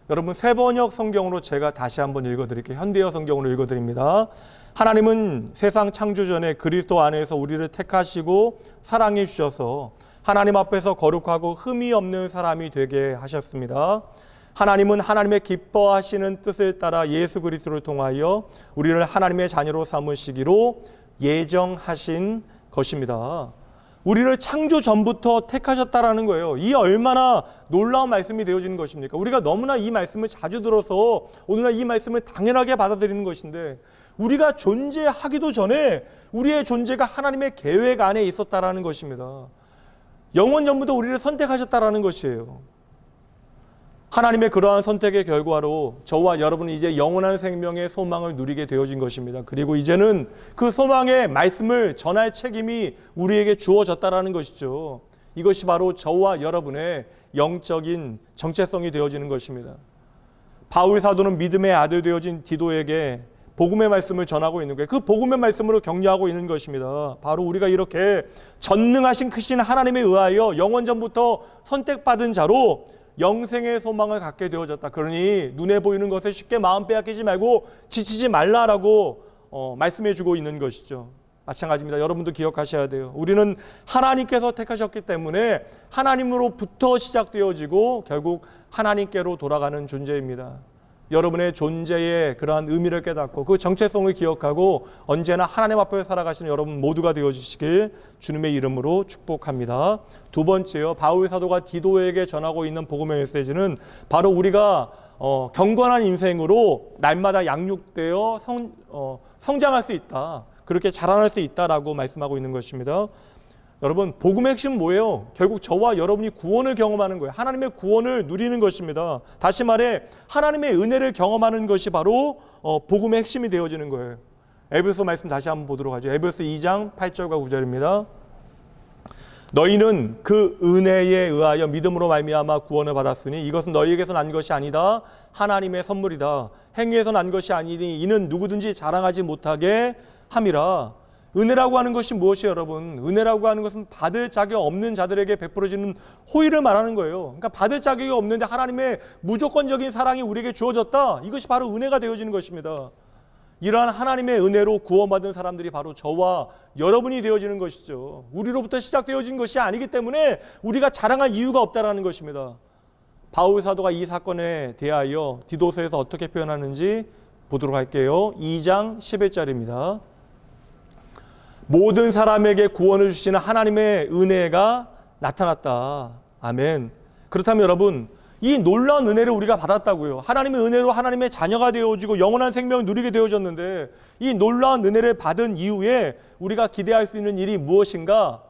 여러분, 세번역 성경으로 제가 다시 한번 읽어드릴게요. 현대어 성경으로 읽어드립니다. 하나님은 세상 창조 전에 그리스도 안에서 우리를 택하시고 사랑해 주셔서 하나님 앞에서 거룩하고 흠이 없는 사람이 되게 하셨습니다. 하나님은 하나님의 기뻐하시는 뜻을 따라 예수 그리스도를 통하여 우리를 하나님의 자녀로 삼으시기로 예정하신 것입니다. 우리를 창조 전부터 택하셨다라는 거예요. 이 얼마나 놀라운 말씀이 되어지는 것입니까? 우리가 너무나 이 말씀을 자주 들어서 오늘날 이 말씀을 당연하게 받아들이는 것인데, 우리가 존재하기도 전에 우리의 존재가 하나님의 계획 안에 있었다라는 것입니다. 영원 전부터 우리를 선택하셨다라는 것이에요. 하나님의 그러한 선택의 결과로 저와 여러분은 이제 영원한 생명의 소망을 누리게 되어진 것입니다. 그리고 이제는 그 소망의 말씀을 전할 책임이 우리에게 주어졌다라는 것이죠. 이것이 바로 저와 여러분의 영적인 정체성이 되어지는 것입니다. 바울 사도는 믿음의 아들 되어진 디도에게 복음의 말씀을 전하고 있는 거예요. 그 복음의 말씀으로 격려하고 있는 것입니다. 바로 우리가 이렇게 전능하신 크신 하나님에 의하여 영원 전부터 선택받은 자로 영생의 소망을 갖게 되어졌다. 그러니 눈에 보이는 것에 쉽게 마음 빼앗기지 말고 지치지 말라라고 말씀해 주고 있는 것이죠. 마찬가지입니다. 여러분도 기억하셔야 돼요. 우리는 하나님께서 택하셨기 때문에 하나님으로부터 시작되어지고 결국 하나님께로 돌아가는 존재입니다. 여러분의 존재의 그러한 의미를 깨닫고 그 정체성을 기억하고 언제나 하나님 앞에 살아가시는 여러분 모두가 되어주시길 주님의 이름으로 축복합니다. 두 번째요, 바울 사도가 디도에게 전하고 있는 복음의 메시지는 바로 우리가 경건한 인생으로 날마다 양육되어 성장할 수 있다, 그렇게 자라날 수 있다라고 말씀하고 있는 것입니다. 여러분, 복음의 핵심은 뭐예요? 결국 저와 여러분이 구원을 경험하는 거예요. 하나님의 구원을 누리는 것입니다. 다시 말해 하나님의 은혜를 경험하는 것이 바로 복음의 핵심이 되어지는 거예요. 에베소 말씀 다시 한번 보도록 하죠. 에베소 2장 8절과 9절입니다. 너희는 그 은혜에 의하여 믿음으로 말미암아 구원을 받았으니 이것은 너희에게서 난 것이 아니다. 하나님의 선물이다. 행위에서 난 것이 아니니 이는 누구든지 자랑하지 못하게 함이라. 은혜라고 하는 것이 무엇이에요, 여러분? 은혜라고 하는 것은 받을 자격 없는 자들에게 베풀어지는 호의를 말하는 거예요. 그러니까 받을 자격이 없는데 하나님의 무조건적인 사랑이 우리에게 주어졌다. 이것이 바로 은혜가 되어지는 것입니다. 이러한 하나님의 은혜로 구원받은 사람들이 바로 저와 여러분이 되어지는 것이죠. 우리로부터 시작되어진 것이 아니기 때문에 우리가 자랑할 이유가 없다라는 것입니다. 바울 사도가 이 사건에 대하여 디도서에서 어떻게 표현하는지 보도록 할게요. 2장 11절입니다. 모든 사람에게 구원을 주시는 하나님의 은혜가 나타났다. 아멘. 그렇다면 여러분, 이 놀라운 은혜를 우리가 받았다고요. 하나님의 은혜로 하나님의 자녀가 되어지고 영원한 생명을 누리게 되어졌는데, 이 놀라운 은혜를 받은 이후에 우리가 기대할 수 있는 일이 무엇인가?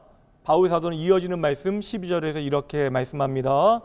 바울 사도는 이어지는 말씀 12절에서 이렇게 말씀합니다.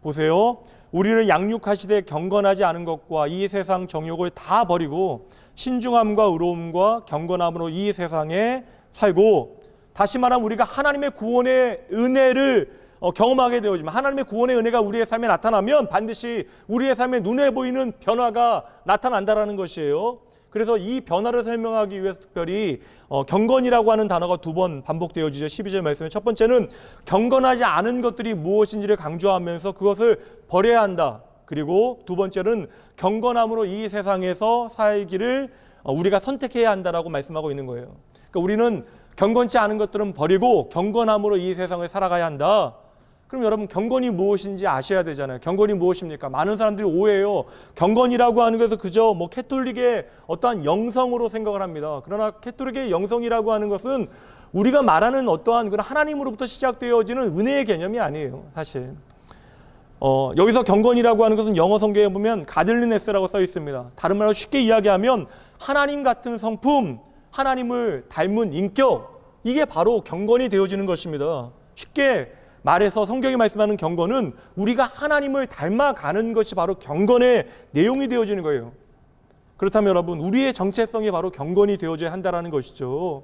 보세요. 우리를 양육하시되 경건하지 않은 것과 이 세상 정욕을 다 버리고 신중함과 의로움과 경건함으로 이 세상에 살고, 다시 말하면 우리가 하나님의 구원의 은혜를 경험하게 되어지면, 하나님의 구원의 은혜가 우리의 삶에 나타나면 반드시 우리의 삶에 눈에 보이는 변화가 나타난다라는 것이에요. 그래서 이 변화를 설명하기 위해서 특별히 경건이라고 하는 단어가 두 번 반복되어지죠. 12절 말씀에 첫 번째는 경건하지 않은 것들이 무엇인지를 강조하면서 그것을 버려야 한다. 그리고 두 번째는 경건함으로 이 세상에서 살기를 우리가 선택해야 한다라고 말씀하고 있는 거예요. 그러니까 우리는 경건치 않은 것들은 버리고 경건함으로 이 세상을 살아가야 한다. 그럼 여러분, 경건이 무엇인지 아셔야 되잖아요. 경건이 무엇입니까? 많은 사람들이 오해해요. 경건이라고 하는 것은 그저 캐톨릭의 어떠한 영성으로 생각을 합니다. 그러나 캐톨릭의 영성이라고 하는 것은 우리가 말하는 어떠한 그런 하나님으로부터 시작되어지는 은혜의 개념이 아니에요, 사실. 여기서 경건이라고 하는 것은 영어 성경에 보면 가들리네스라고 써 있습니다. 다른 말로 쉽게 이야기하면 하나님 같은 성품, 하나님을 닮은 인격, 이게 바로 경건이 되어지는 것입니다. 쉽게 말해서 성경이 말씀하는 경건은 우리가 하나님을 닮아가는 것이 바로 경건의 내용이 되어지는 거예요. 그렇다면 여러분, 우리의 정체성이 바로 경건이 되어져야 한다는 것이죠.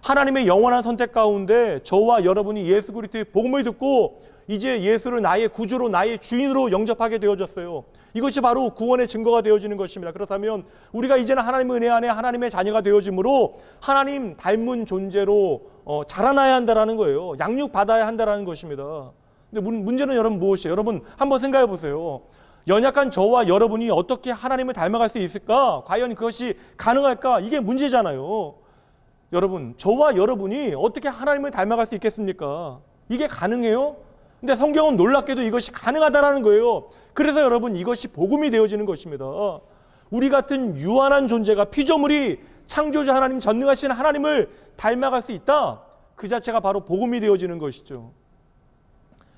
하나님의 영원한 선택 가운데 저와 여러분이 예수 그리스도의 복음을 듣고 이제 예수를 나의 구주로, 나의 주인으로 영접하게 되어졌어요. 이것이 바로 구원의 증거가 되어지는 것입니다. 그렇다면 우리가 이제는 하나님의 은혜 안에 하나님의 자녀가 되어짐으로 하나님 닮은 존재로 자라나야 한다는 거예요. 양육받아야 한다는 것입니다. 근데 문제는 여러분 무엇이에요? 여러분 한번 생각해 보세요. 연약한 저와 여러분이 어떻게 하나님을 닮아갈 수 있을까? 과연 그것이 가능할까? 이게 문제잖아요. 여러분, 저와 여러분이 어떻게 하나님을 닮아갈 수 있겠습니까? 이게 가능해요? 근데 성경은 놀랍게도 이것이 가능하다는 거예요. 그래서 여러분, 이것이 복음이 되어지는 것입니다. 우리 같은 유한한 존재가, 피조물이 창조주 하나님, 전능하신 하나님을 닮아갈 수 있다. 그 자체가 바로 복음이 되어지는 것이죠.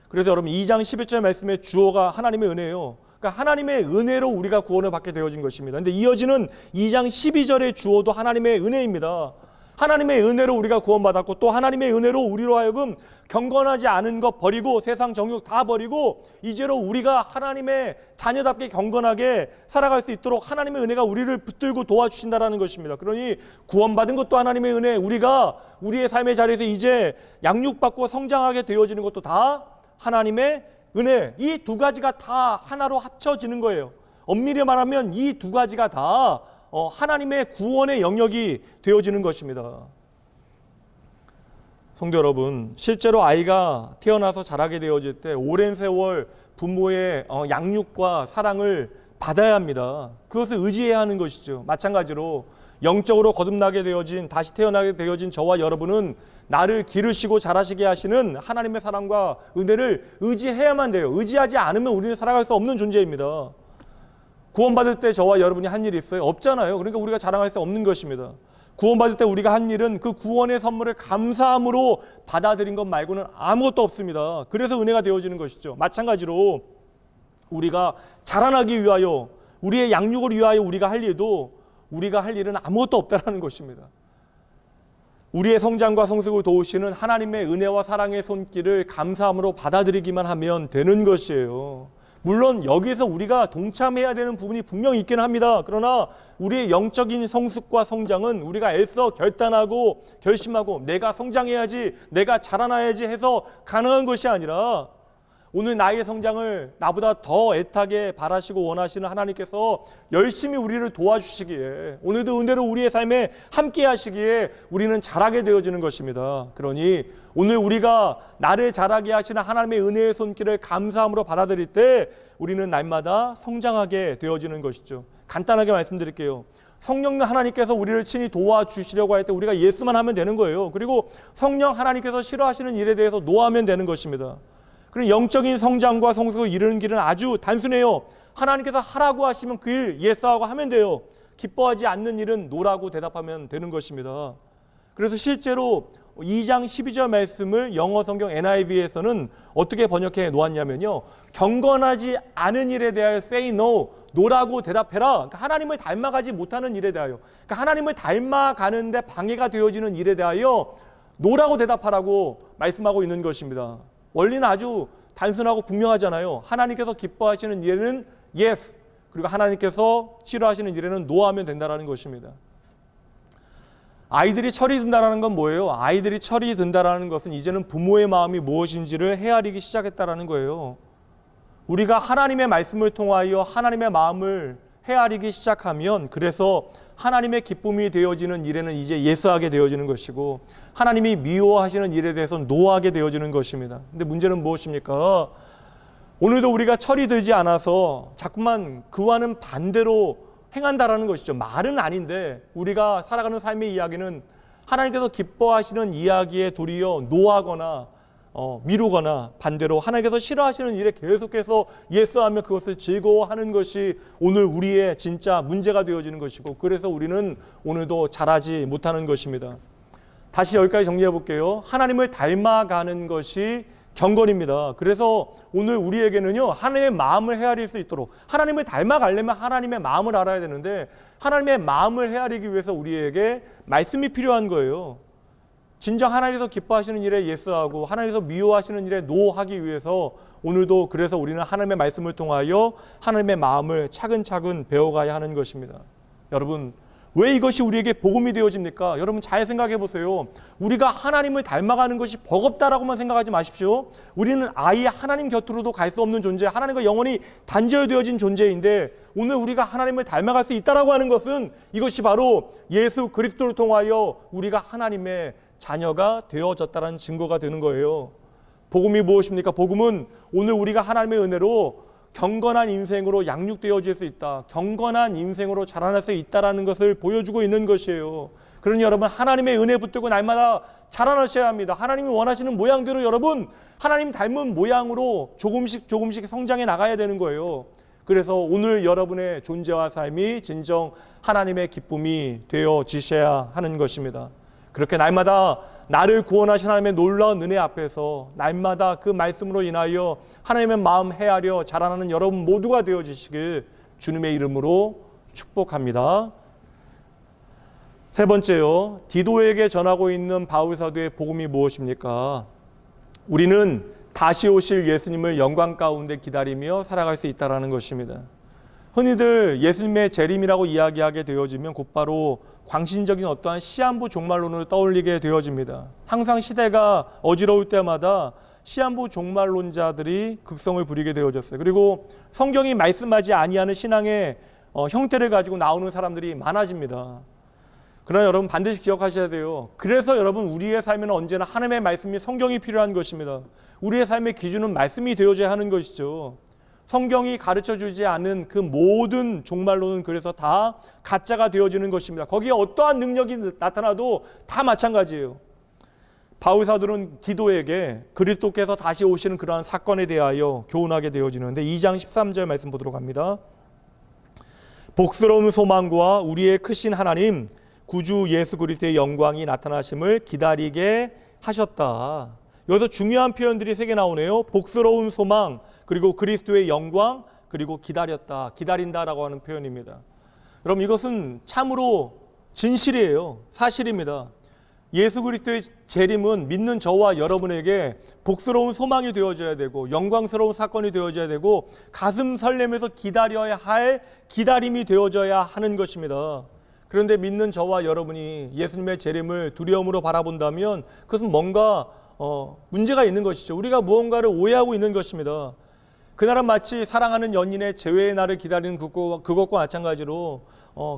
그래서 여러분 2장 11절 말씀의 주어가 하나님의 은혜예요. 그러니까 하나님의 은혜로 우리가 구원을 받게 되어진 것입니다. 근데 이어지는 2장 12절의 주어도 하나님의 은혜입니다. 하나님의 은혜로 우리가 구원받았고 또 하나님의 은혜로 우리로 하여금 경건하지 않은 것 버리고 세상 정욕 다 버리고 이제로 우리가 하나님의 자녀답게 경건하게 살아갈 수 있도록 하나님의 은혜가 우리를 붙들고 도와주신다라는 것입니다. 그러니 구원받은 것도 하나님의 은혜, 우리가 우리의 삶의 자리에서 이제 양육받고 성장하게 되어지는 것도 다 하나님의 은혜. 이 두 가지가 다 하나로 합쳐지는 거예요. 엄밀히 말하면 이 두 가지가 다 하나님의 구원의 영역이 되어지는 것입니다. 성도 여러분, 실제로 아이가 태어나서 자라게 되어질 때 오랜 세월 부모의 양육과 사랑을 받아야 합니다. 그것을 의지해야 하는 것이죠. 마찬가지로 영적으로 거듭나게 되어진, 다시 태어나게 되어진 저와 여러분은 나를 기르시고 자라시게 하시는 하나님의 사랑과 은혜를 의지해야만 돼요. 의지하지 않으면 우리는 살아갈 수 없는 존재입니다. 구원받을 때 저와 여러분이 한 일이 있어요? 없잖아요. 그러니까 우리가 자랑할 수 없는 것입니다. 구원받을 때 우리가 한 일은 그 구원의 선물을 감사함으로 받아들인 것 말고는 아무것도 없습니다. 그래서 은혜가 되어지는 것이죠. 마찬가지로 우리가 자라나기 위하여, 우리의 양육을 위하여 우리가 할 일은 아무것도 없다는 것입니다. 우리의 성장과 성숙을 도우시는 하나님의 은혜와 사랑의 손길을 감사함으로 받아들이기만 하면 되는 것이에요. 물론 여기에서 우리가 동참해야 되는 부분이 분명히 있긴 합니다. 그러나 우리의 영적인 성숙과 성장은 우리가 애써 결단하고 결심하고 내가 성장해야지, 내가 자라나야지 해서 가능한 것이 아니라 오늘 나의 성장을 나보다 더 애타게 바라시고 원하시는 하나님께서 열심히 우리를 도와주시기에, 오늘도 은혜로 우리의 삶에 함께 하시기에 우리는 자라게 되어지는 것입니다. 그러니 오늘 우리가 나를 자라게 하시는 하나님의 은혜의 손길을 감사함으로 받아들일 때 우리는 날마다 성장하게 되어지는 것이죠. 간단하게 말씀드릴게요. 성령 하나님께서 우리를 친히 도와주시려고 할 때 우리가 예스만 하면 되는 거예요. 그리고 성령 하나님께서 싫어하시는 일에 대해서 노하면 되는 것입니다. 그리고 영적인 성장과 성숙을 이루는 길은 아주 단순해요. 하나님께서 하라고 하시면 그 일 예스하고 하면 돼요. 기뻐하지 않는 일은 노라고 대답하면 되는 것입니다. 그래서 실제로 2장 12절 말씀을 영어 성경 NIV에서는 어떻게 번역해 놓았냐면요, 경건하지 않은 일에 대하여 say no, 노라고 대답해라. 그러니까 하나님을 닮아가지 못하는 일에 대하여, 그러니까 하나님을 닮아가는데 방해가 되어지는 일에 대하여 노라고 대답하라고 말씀하고 있는 것입니다. 원리는 아주 단순하고 분명하잖아요. 하나님께서 기뻐하시는 일에는 yes, 그리고 하나님께서 싫어하시는 일에는 no 하면 된다는 것입니다. 아이들이 철이 든다는 건 뭐예요? 아이들이 철이 든다는 것은 이제는 부모의 마음이 무엇인지를 헤아리기 시작했다는 거예요. 우리가 하나님의 말씀을 통하여 하나님의 마음을 헤아리기 시작하면, 그래서 하나님의 기쁨이 되어지는 일에는 이제 예스하게 되어지는 것이고 하나님이 미워하시는 일에 대해서 노하게 되어지는 것입니다. 근데 문제는 무엇입니까? 오늘도 우리가 철이 들지 않아서 자꾸만 그와는 반대로 행한다라는 것이죠. 말은 아닌데 우리가 살아가는 삶의 이야기는 하나님께서 기뻐하시는 이야기에 도리어 노하거나 미루거나 반대로 하나님께서 싫어하시는 일에 계속해서 예스하며 그것을 즐거워하는 것이 오늘 우리의 진짜 문제가 되어지는 것이고, 그래서 우리는 오늘도 자라지 못하는 것입니다. 다시 여기까지 정리해 볼게요. 하나님을 닮아가는 것이 경건입니다. 그래서 오늘 우리에게는요, 하나님의 마음을 헤아릴 수 있도록, 하나님을 닮아가려면 하나님의 마음을 알아야 되는데 하나님의 마음을 헤아리기 위해서 우리에게 말씀이 필요한 거예요. 진정 하나님께서 기뻐하시는 일에 예스하고 하나님께서 미워하시는 일에 노하기 위해서 오늘도 그래서 우리는 하나님의 말씀을 통하여 하나님의 마음을 차근차근 배워가야 하는 것입니다. 여러분, 왜 이것이 우리에게 복음이 되어집니까? 여러분 잘 생각해 보세요. 우리가 하나님을 닮아가는 것이 버겁다라고만 생각하지 마십시오. 우리는 아예 하나님 곁으로도 갈 수 없는 존재, 하나님과 영원히 단절되어진 존재인데 오늘 우리가 하나님을 닮아갈 수 있다라고 하는 것은 이것이 바로 예수 그리스도를 통하여 우리가 하나님의 자녀가 되어졌다는 증거가 되는 거예요. 복음이 무엇입니까? 복음은 오늘 우리가 하나님의 은혜로 경건한 인생으로 양육되어질 수 있다, 경건한 인생으로 자라날 수 있다라는 것을 보여주고 있는 것이에요. 그러니 여러분, 하나님의 은혜 붙들고 날마다 자라나셔야 합니다. 하나님이 원하시는 모양대로 여러분 하나님 닮은 모양으로 조금씩 성장해 나가야 되는 거예요. 그래서 오늘 여러분의 존재와 삶이 진정 하나님의 기쁨이 되어지셔야 하는 것입니다. 그렇게 날마다 나를 구원하신 하나님의 놀라운 은혜 앞에서 날마다 그 말씀으로 인하여 하나님의 마음 헤아려 자라나는 여러분 모두가 되어지시길 주님의 이름으로 축복합니다. 세 번째요, 디도에게 전하고 있는 바울 사도의 복음이 무엇입니까? 우리는 다시 오실 예수님을 영광 가운데 기다리며 살아갈 수 있다는 것입니다. 흔히들 예수님의 재림이라고 이야기하게 되어지면 곧바로 광신적인 어떠한 시한부 종말론을 떠올리게 되어집니다. 항상 시대가 어지러울 때마다 시한부 종말론자들이 극성을 부리게 되어졌어요. 그리고 성경이 말씀하지 아니하는 신앙의 형태를 가지고 나오는 사람들이 많아집니다. 그러나 여러분 반드시 기억하셔야 돼요. 그래서 여러분 우리의 삶에는 언제나 하나님의 말씀이 성경이 필요한 것입니다. 우리의 삶의 기준은 말씀이 되어져야 하는 것이죠. 성경이 가르쳐주지 않은 그 모든 종말론은 그래서 다 가짜가 되어지는 것입니다. 거기에 어떠한 능력이 나타나도 다 마찬가지예요. 바울 사도는 디도에게 그리스도께서 다시 오시는 그러한 사건에 대하여 교훈하게 되어지는데 2장 13절 말씀 보도록 합니다. 복스러운 소망과 우리의 크신 하나님 구주 예수 그리스도의 영광이 나타나심을 기다리게 하셨다. 여기서 중요한 표현들이 3개 나오네요. 복스러운 소망, 그리고 그리스도의 영광, 그리고 기다렸다, 기다린다라고 하는 표현입니다. 여러분 이것은 참으로 진실이에요. 사실입니다. 예수 그리스도의 재림은 믿는 저와 여러분에게 복스러운 소망이 되어져야 되고 영광스러운 사건이 되어져야 되고 가슴 설레면서 기다려야 할 기다림이 되어져야 하는 것입니다. 그런데 믿는 저와 여러분이 예수님의 재림을 두려움으로 바라본다면 그것은 뭔가 문제가 있는 것이죠. 우리가 무언가를 오해하고 있는 것입니다. 그날은 마치 사랑하는 연인의 재회의 날을 기다리는 그것과 마찬가지로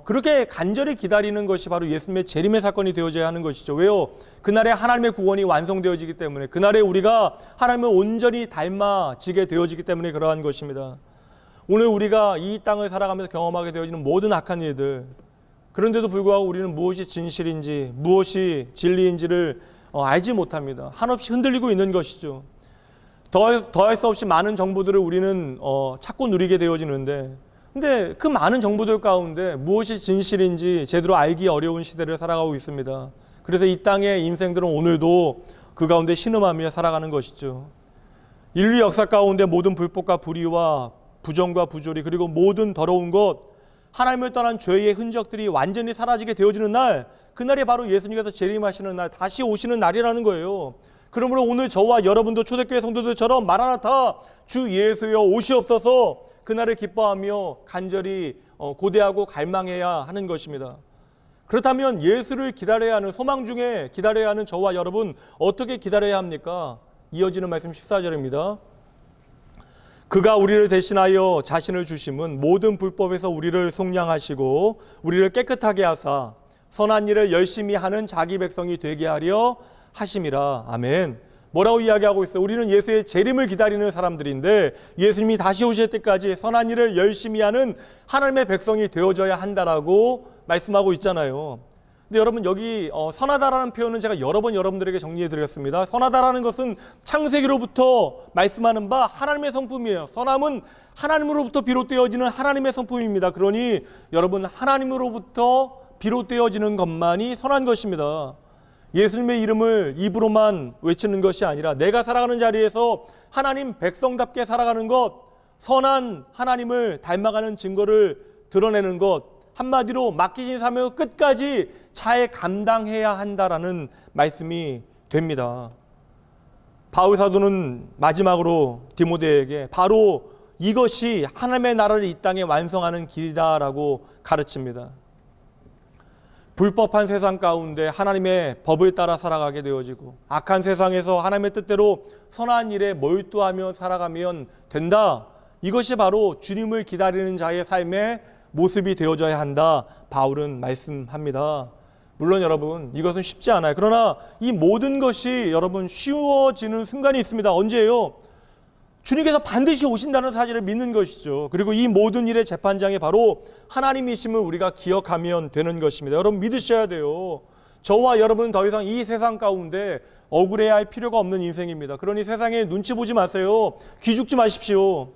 그렇게 간절히 기다리는 것이 바로 예수님의 재림의 사건이 되어져야 하는 것이죠. 왜요? 그날에 하나님의 구원이 완성되어지기 때문에, 그날에 우리가 하나님을 온전히 닮아지게 되어지기 때문에 그러한 것입니다. 오늘 우리가 이 땅을 살아가면서 경험하게 되어지는 모든 악한 일들, 그런데도 불구하고 우리는 무엇이 진실인지 무엇이 진리인지를 알지 못합니다. 한없이 흔들리고 있는 것이죠. 더할 수 없이 많은 정보들을 우리는 찾고 누리게 되어지는데, 근데 그 많은 정보들 가운데 무엇이 진실인지 제대로 알기 어려운 시대를 살아가고 있습니다. 그래서 이 땅의 인생들은 오늘도 그 가운데 신음하며 살아가는 것이죠. 인류 역사 가운데 모든 불법과 불의와 부정과 부조리, 그리고 모든 더러운 것, 하나님을 떠난 죄의 흔적들이 완전히 사라지게 되어지는 날, 그날이 바로 예수님께서 재림하시는 날, 다시 오시는 날이라는 거예요. 그러므로 오늘 저와 여러분도 초대교회 성도들처럼 마라나타 주 예수여 오시옵소서, 그날을 기뻐하며 간절히 고대하고 갈망해야 하는 것입니다. 그렇다면 예수를 기다려야 하는, 소망 중에 기다려야 하는 저와 여러분 어떻게 기다려야 합니까? 이어지는 말씀 14절입니다. 그가 우리를 대신하여 자신을 주심은 모든 불법에서 우리를 속량하시고 우리를 깨끗하게 하사 선한 일을 열심히 하는 자기 백성이 되게 하려 하심이라. 아멘. 뭐라고 이야기하고 있어요? 우리는 예수의 재림을 기다리는 사람들인데 예수님이 다시 오실 때까지 선한 일을 열심히 하는 하나님의 백성이 되어져야 한다라고 말씀하고 있잖아요. 근데 여러분 여기 선하다라는 표현은 제가 여러 번 여러분들에게 정리해 드렸습니다. 선하다라는 것은 창세기로부터 말씀하는 바 하나님의 성품이에요. 선함은 하나님으로부터 비롯되어지는 하나님의 성품입니다. 그러니 여러분 하나님으로부터 비롯되어지는 것만이 선한 것입니다. 예수님의 이름을 입으로만 외치는 것이 아니라 내가 살아가는 자리에서 하나님 백성답게 살아가는 것, 선한 하나님을 닮아가는 증거를 드러내는 것, 한마디로 맡기신 사명을 끝까지 잘 감당해야 한다라는 말씀이 됩니다. 바울 사도는 마지막으로 디모데에게 바로 이것이 하나님의 나라를 이 땅에 완성하는 길이다라고 가르칩니다. 불법한 세상 가운데 하나님의 법을 따라 살아가게 되어지고 악한 세상에서 하나님의 뜻대로 선한 일에 몰두하며 살아가면 된다. 이것이 바로 주님을 기다리는 자의 삶의 모습이 되어져야 한다. 바울은 말씀합니다. 물론 여러분 이것은 쉽지 않아요. 그러나 이 모든 것이 여러분 쉬워지는 순간이 있습니다. 언제예요? 주님께서 반드시 오신다는 사실을 믿는 것이죠. 그리고 이 모든 일의 재판장이 바로 하나님이심을 우리가 기억하면 되는 것입니다. 여러분 믿으셔야 돼요. 저와 여러분은 더 이상 이 세상 가운데 억울해야 할 필요가 없는 인생입니다. 그러니 세상에 눈치 보지 마세요. 기죽지 마십시오.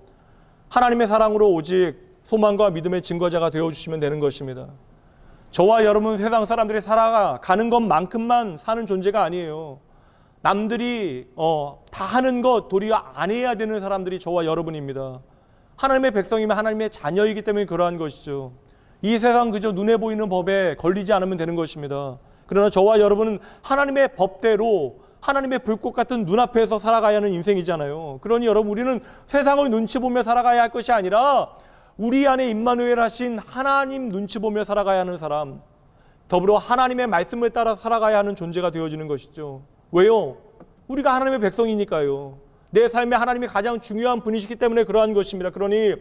하나님의 사랑으로 오직 소망과 믿음의 증거자가 되어주시면 되는 것입니다. 저와 여러분 세상 사람들이 살아가는 것만큼만 사는 존재가 아니에요. 남들이 다 하는 것 도리어 안 해야 되는 사람들이 저와 여러분입니다. 하나님의 백성이면 하나님의 자녀이기 때문에 그러한 것이죠. 이 세상 그저 눈에 보이는 법에 걸리지 않으면 되는 것입니다. 그러나 저와 여러분은 하나님의 법대로 하나님의 불꽃 같은 눈앞에서 살아가야 하는 인생이잖아요. 그러니 여러분 우리는 세상을 눈치 보며 살아가야 할 것이 아니라 우리 안에 임마누엘 하신 하나님 눈치 보며 살아가야 하는 사람, 더불어 하나님의 말씀을 따라 살아가야 하는 존재가 되어지는 것이죠. 왜요? 우리가 하나님의 백성이니까요. 내 삶에 하나님이 가장 중요한 분이시기 때문에 그러한 것입니다. 그러니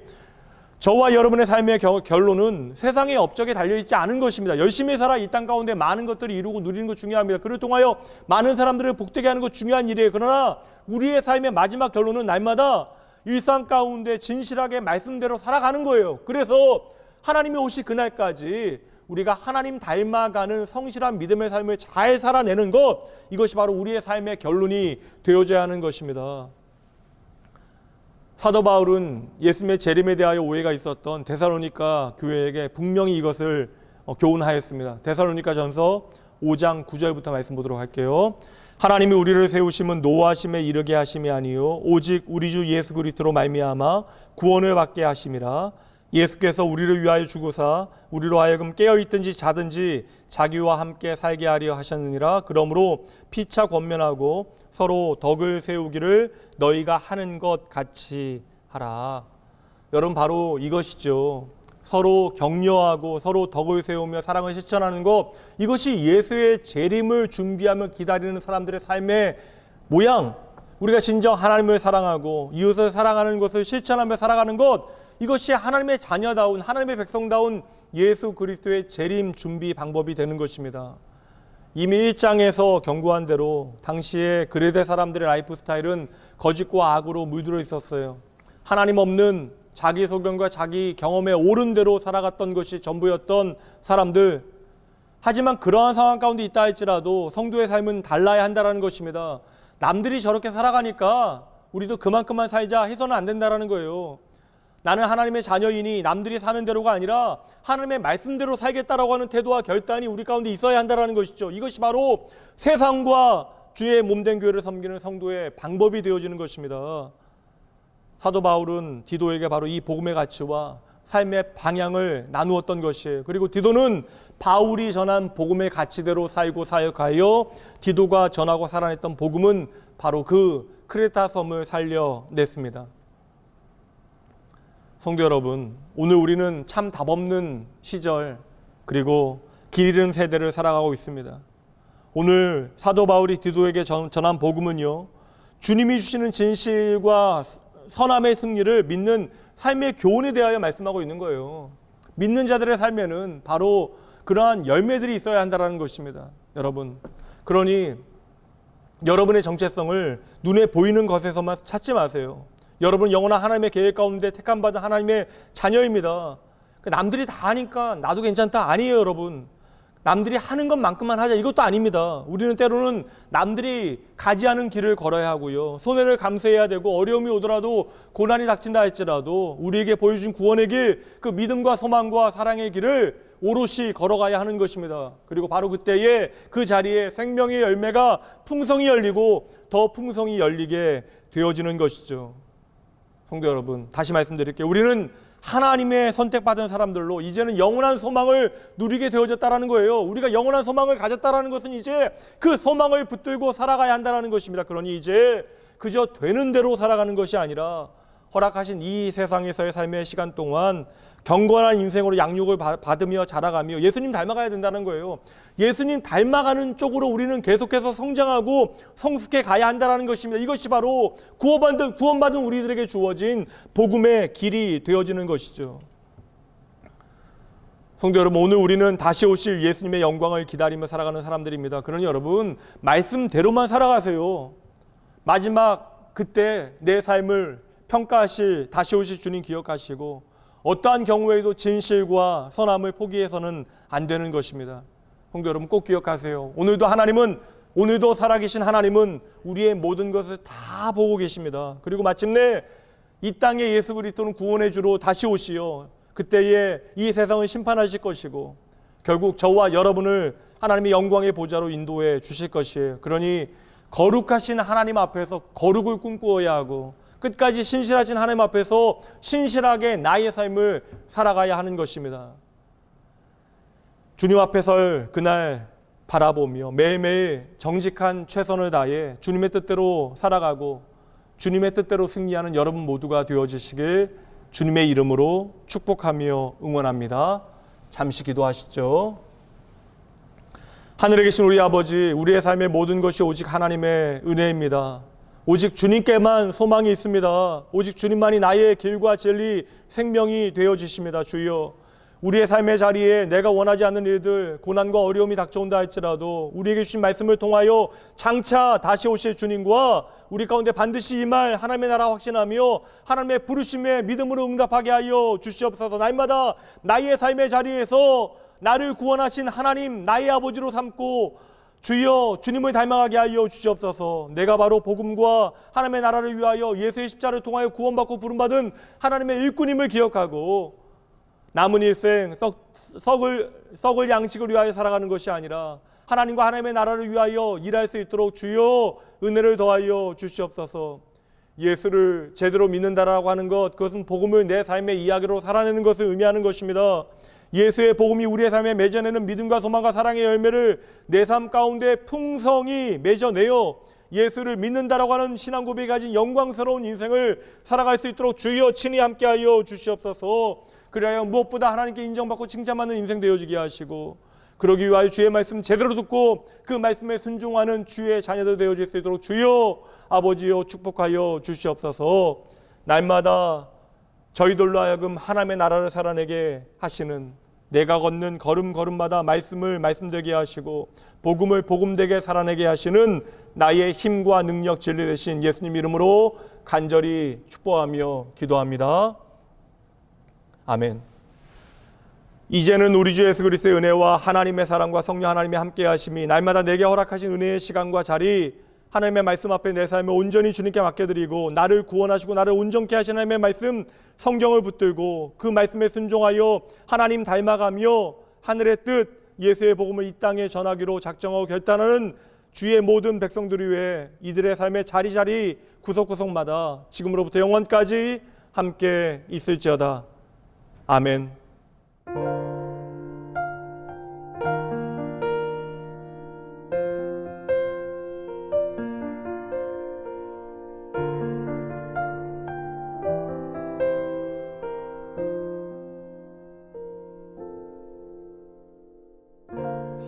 저와 여러분의 삶의 결론은 세상의 업적에 달려있지 않은 것입니다. 열심히 살아 이 땅 가운데 많은 것들을 이루고 누리는 것 중요합니다. 그를 통하여 많은 사람들을 복되게 하는 것 중요한 일이에요. 그러나 우리의 삶의 마지막 결론은 날마다 일상 가운데 진실하게 말씀대로 살아가는 거예요. 그래서 하나님이 오실 그날까지 우리가 하나님 닮아가는 성실한 믿음의 삶을 잘 살아내는 것, 이것이 바로 우리의 삶의 결론이 되어져야 하는 것입니다. 사도 바울은 예수님의 재림에 대하여 오해가 있었던 데살로니가 교회에게 분명히 이것을 교훈하였습니다. 데살로니가 전서 5장 9절부터 말씀 보도록 할게요. 하나님이 우리를 세우심은 노하심에 이르게 하심이 아니요 오직 우리 주 예수 그리스도로 말미암아 구원을 받게 하심이라. 예수께서 우리를 위하여 죽으사 우리로 하여금 깨어있든지 자든지 자기와 함께 살게 하려 하셨느니라. 그러므로 피차 권면하고 서로 덕을 세우기를 너희가 하는 것 같이 하라. 여러분 바로 이것이죠. 서로 격려하고 서로 덕을 세우며 사랑을 실천하는 것, 이것이 예수의 재림을 준비하며 기다리는 사람들의 삶의 모양. 우리가 진정 하나님을 사랑하고 이웃을 사랑하는 것을 실천하며 살아가는 것, 이것이 하나님의 자녀다운 하나님의 백성다운 예수 그리스도의 재림 준비 방법이 되는 것입니다. 이미 1장에서 경고한 대로 당시에 그레데 사람들의 라이프 스타일은 거짓과 악으로 물들어 있었어요. 하나님 없는 자기 소견과 자기 경험에 옳은 대로 살아갔던 것이 전부였던 사람들. 하지만 그러한 상황 가운데 있다 할지라도 성도의 삶은 달라야 한다는 것입니다. 남들이 저렇게 살아가니까 우리도 그만큼만 살자 해서는 안 된다는 거예요. 나는 하나님의 자녀이니 남들이 사는 대로가 아니라 하나님의 말씀대로 살겠다라고 하는 태도와 결단이 우리 가운데 있어야 한다는 것이죠. 이것이 바로 세상과 주의 몸된 교회를 섬기는 성도의 방법이 되어지는 것입니다. 사도 바울은 디도에게 바로 이 복음의 가치와 삶의 방향을 나누었던 것이에요. 그리고 디도는 바울이 전한 복음의 가치대로 살고 사역하여 디도가 전하고 살아냈던 복음은 바로 그 크레타 섬을 살려냈습니다. 성도 여러분, 오늘 우리는 참 답없는 시절 그리고 길 잃은 세대를 살아가고 있습니다. 오늘 사도 바울이 디도에게 전한 복음은요, 주님이 주시는 진실과 선함의 승리를 믿는 삶의 교훈에 대하여 말씀하고 있는 거예요. 믿는 자들의 삶에는 바로 그러한 열매들이 있어야 한다는 것입니다. 여러분, 그러니 여러분의 정체성을 눈에 보이는 것에서만 찾지 마세요. 여러분 영원한 하나님의 계획 가운데 택함받은 하나님의 자녀입니다. 남들이 다 하니까 나도 괜찮다 아니에요. 여러분, 남들이 하는 것만큼만 하자 이것도 아닙니다. 우리는 때로는 남들이 가지 않은 길을 걸어야 하고요, 손해를 감수해야 되고 어려움이 오더라도 고난이 닥친다 할지라도 우리에게 보여준 구원의 길, 그 믿음과 소망과 사랑의 길을 오롯이 걸어가야 하는 것입니다. 그리고 바로 그때에 그 자리에 생명의 열매가 풍성히 열리고 더 풍성히 열리게 되어지는 것이죠. 성도 여러분, 다시 말씀드릴게요. 우리는 하나님의 선택받은 사람들로 이제는 영원한 소망을 누리게 되어졌다는 거예요. 우리가 영원한 소망을 가졌다는 것은 이제 그 소망을 붙들고 살아가야 한다는 것입니다. 그러니 이제 그저 되는 대로 살아가는 것이 아니라 허락하신 이 세상에서의 삶의 시간 동안 경건한 인생으로 양육을 받으며 자라가며 예수님 닮아가야 된다는 거예요. 예수님 닮아가는 쪽으로 우리는 계속해서 성장하고 성숙해 가야 한다는 것입니다. 이것이 바로 구원받은 우리들에게 주어진 복음의 길이 되어지는 것이죠. 성도 여러분, 오늘 우리는 다시 오실 예수님의 영광을 기다리며 살아가는 사람들입니다. 그러니 여러분, 말씀대로만 살아가세요. 마지막 그때 내 삶을 평가하실 다시 오실 주님 기억하시고 어떠한 경우에도 진실과 선함을 포기해서는 안 되는 것입니다. 성도 여러분, 꼭 기억하세요. 오늘도 살아계신 하나님은 우리의 모든 것을 다 보고 계십니다. 그리고 마침내 이 땅에 예수 그리스도는 구원의 주로 다시 오시어 그때에 이 세상을 심판하실 것이고 결국 저와 여러분을 하나님의 영광의 보좌로 인도해 주실 것이에요. 그러니 거룩하신 하나님 앞에서 거룩을 꿈꾸어야 하고 끝까지 신실하신 하나님 앞에서 신실하게 나의 삶을 살아가야 하는 것입니다. 주님 앞에 설 그날 바라보며 매일매일 정직한 최선을 다해 주님의 뜻대로 살아가고 주님의 뜻대로 승리하는 여러분 모두가 되어주시길 주님의 이름으로 축복하며 응원합니다. 잠시 기도하시죠. 하늘에 계신 우리 아버지, 우리의 삶의 모든 것이 오직 하나님의 은혜입니다. 오직 주님께만 소망이 있습니다. 오직 주님만이 나의 길과 진리, 생명이 되어주십니다. 주여, 우리의 삶의 자리에 내가 원하지 않는 일들, 고난과 어려움이 닥쳐온다 할지라도 우리에게 주신 말씀을 통하여 장차 다시 오실 주님과 우리 가운데 반드시 임할 하나님의 나라 확신하며 하나님의 부르심에 믿음으로 응답하게 하여 주시옵소서. 날마다 나의 삶의 자리에서 나를 구원하신 하나님, 나의 아버지로 삼고 주여 주님을 닮아가게 하여 주시옵소서. 내가 바로 복음과 하나님의 나라를 위하여 예수의 십자를 통하여 구원받고 부름받은 하나님의 일꾼임을 기억하고 남은 일생 썩을 양식을 위하여 살아가는 것이 아니라 하나님과 하나님의 나라를 위하여 일할 수 있도록 주여 은혜를 더하여 주시옵소서. 예수를 제대로 믿는다라고 하는 것, 그것은 복음을 내 삶의 이야기로 살아내는 것을 의미하는 것입니다. 예수의 복음이 우리의 삶에 맺어내는 믿음과 소망과 사랑의 열매를 내 삶 가운데 풍성히 맺어내어 예수를 믿는다라고 하는 신앙 고백이 가진 영광스러운 인생을 살아갈 수 있도록 주여 친히 함께하여 주시옵소서. 그래야 무엇보다 하나님께 인정받고 칭찬받는 인생 되어지게 하시고 그러기 위하여 주의 말씀 제대로 듣고 그 말씀에 순종하는 주의 자녀들 되어질 수 있도록 주여 아버지여 축복하여 주시옵소서. 날마다 저희들로 하여금 하나님의 나라를 살아내게 하시는 내가 걷는 걸음걸음마다 말씀을 말씀되게 하시고 복음을 복음되게 살아내게 하시는 나의 힘과 능력 진리 되신 예수님 이름으로 간절히 축복하며 기도합니다. 아멘. 이제는 우리 주 예수 그리스도의 은혜와 하나님의 사랑과 성령 하나님의 함께 하심이 날마다 내게 허락하신 은혜의 시간과 자리 하나님의 말씀 앞에 내 삶을 온전히 주님께 맡겨드리고 나를 구원하시고 나를 온전케 하신 하나님의 말씀 성경을 붙들고 그 말씀에 순종하여 하나님 닮아가며 하늘의 뜻 예수의 복음을 이 땅에 전하기로 작정하고 결단하는 주의 모든 백성들을 위해 이들의 삶의 자리자리 구석구석마다 지금으로부터 영원까지 함께 있을지어다. 아멘.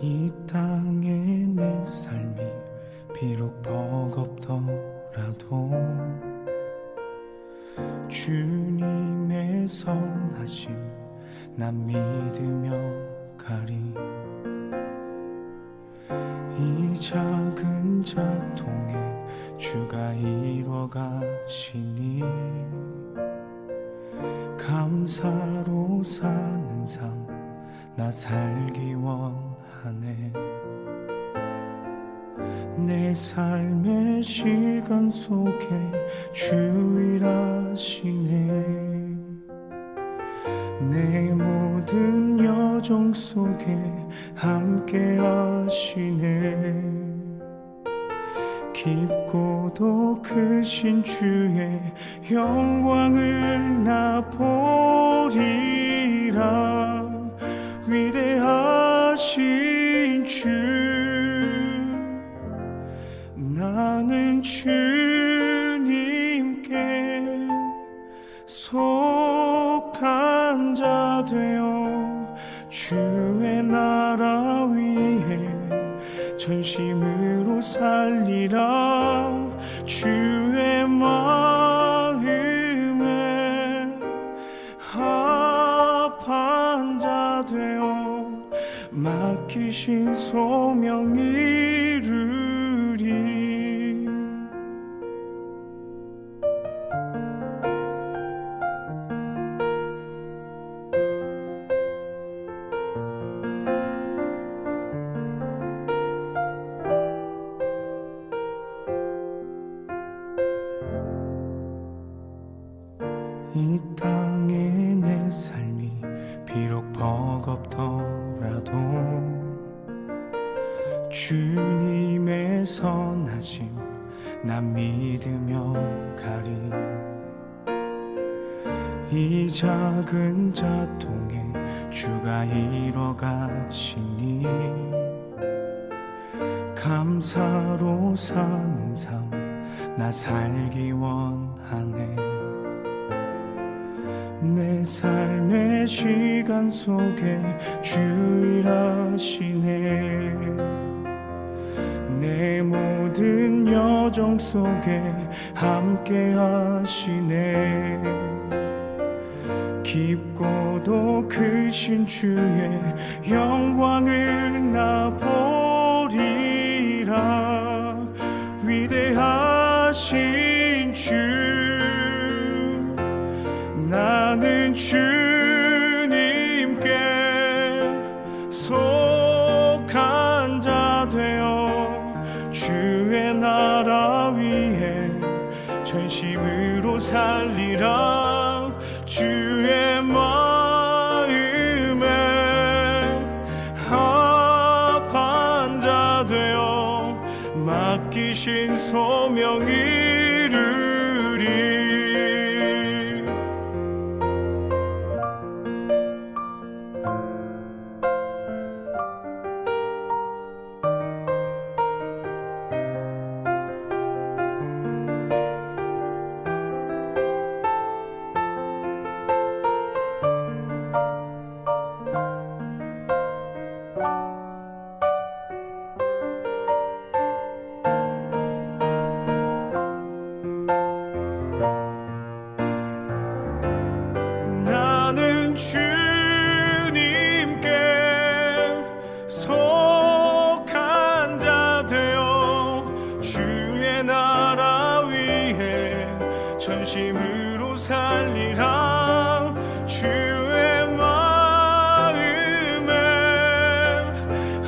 이 땅의 내 삶이 비록 버겁더라도 주님의 선하심 난 믿으며 가리. 이 작은 자통에 주가 이뤄가시니 감사로 사는 삶 나 살기 원하네. 내 삶의 시간 속에 주 일하시네. 내 모든 여정 속에 함께 하시네. 깊고도 크신 주의 영광을 나 보리라. 위대하신 주 나는 주님께 속한 자 되어 주의 나라 위에 전심으로 살리라. 주의 마음에 합한 자 되어 맡기신 소명 이루리. 하더라도 주님의 선하심 난 믿으며 가리. 이 작은 자통에 주가 이뤄가시니 감사로 사는 삶 나 살기 원하네. 내 삶의 시간 속에 주 일하시네. 내 모든 여정 속에 함께 하시네. 깊고도 크신 주의 영광을 나 보리라. 위대하신 주 나는 주님께 속한 자 되어 주의 나라 위에 전심으로 살리라. 주의 마음에 합한 자 되어 맡기신 소명 이루리. 나는 주님께 속한 자 되어 주의 나라 위에 전심으로 살리라. 주의 마음에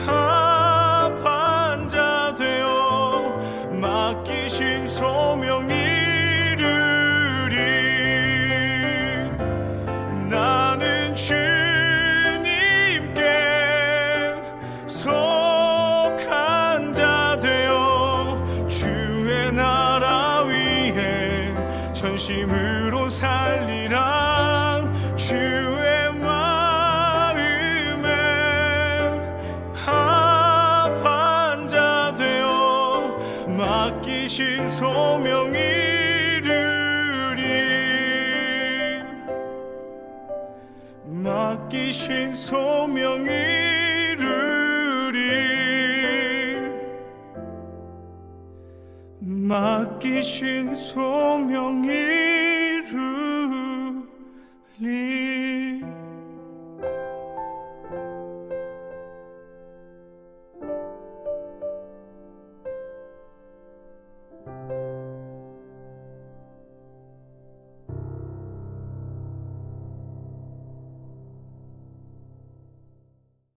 합한 자 되어 맡기신 소명 이루리. 나는 주님께 속한 자 되어 주의 나라 위에 전심으로 살리라. 주의 마음에 합한 자 되어 맡기신 소명 이루리. 맡기신 소명 이루리. 맡기신 소명 이루리.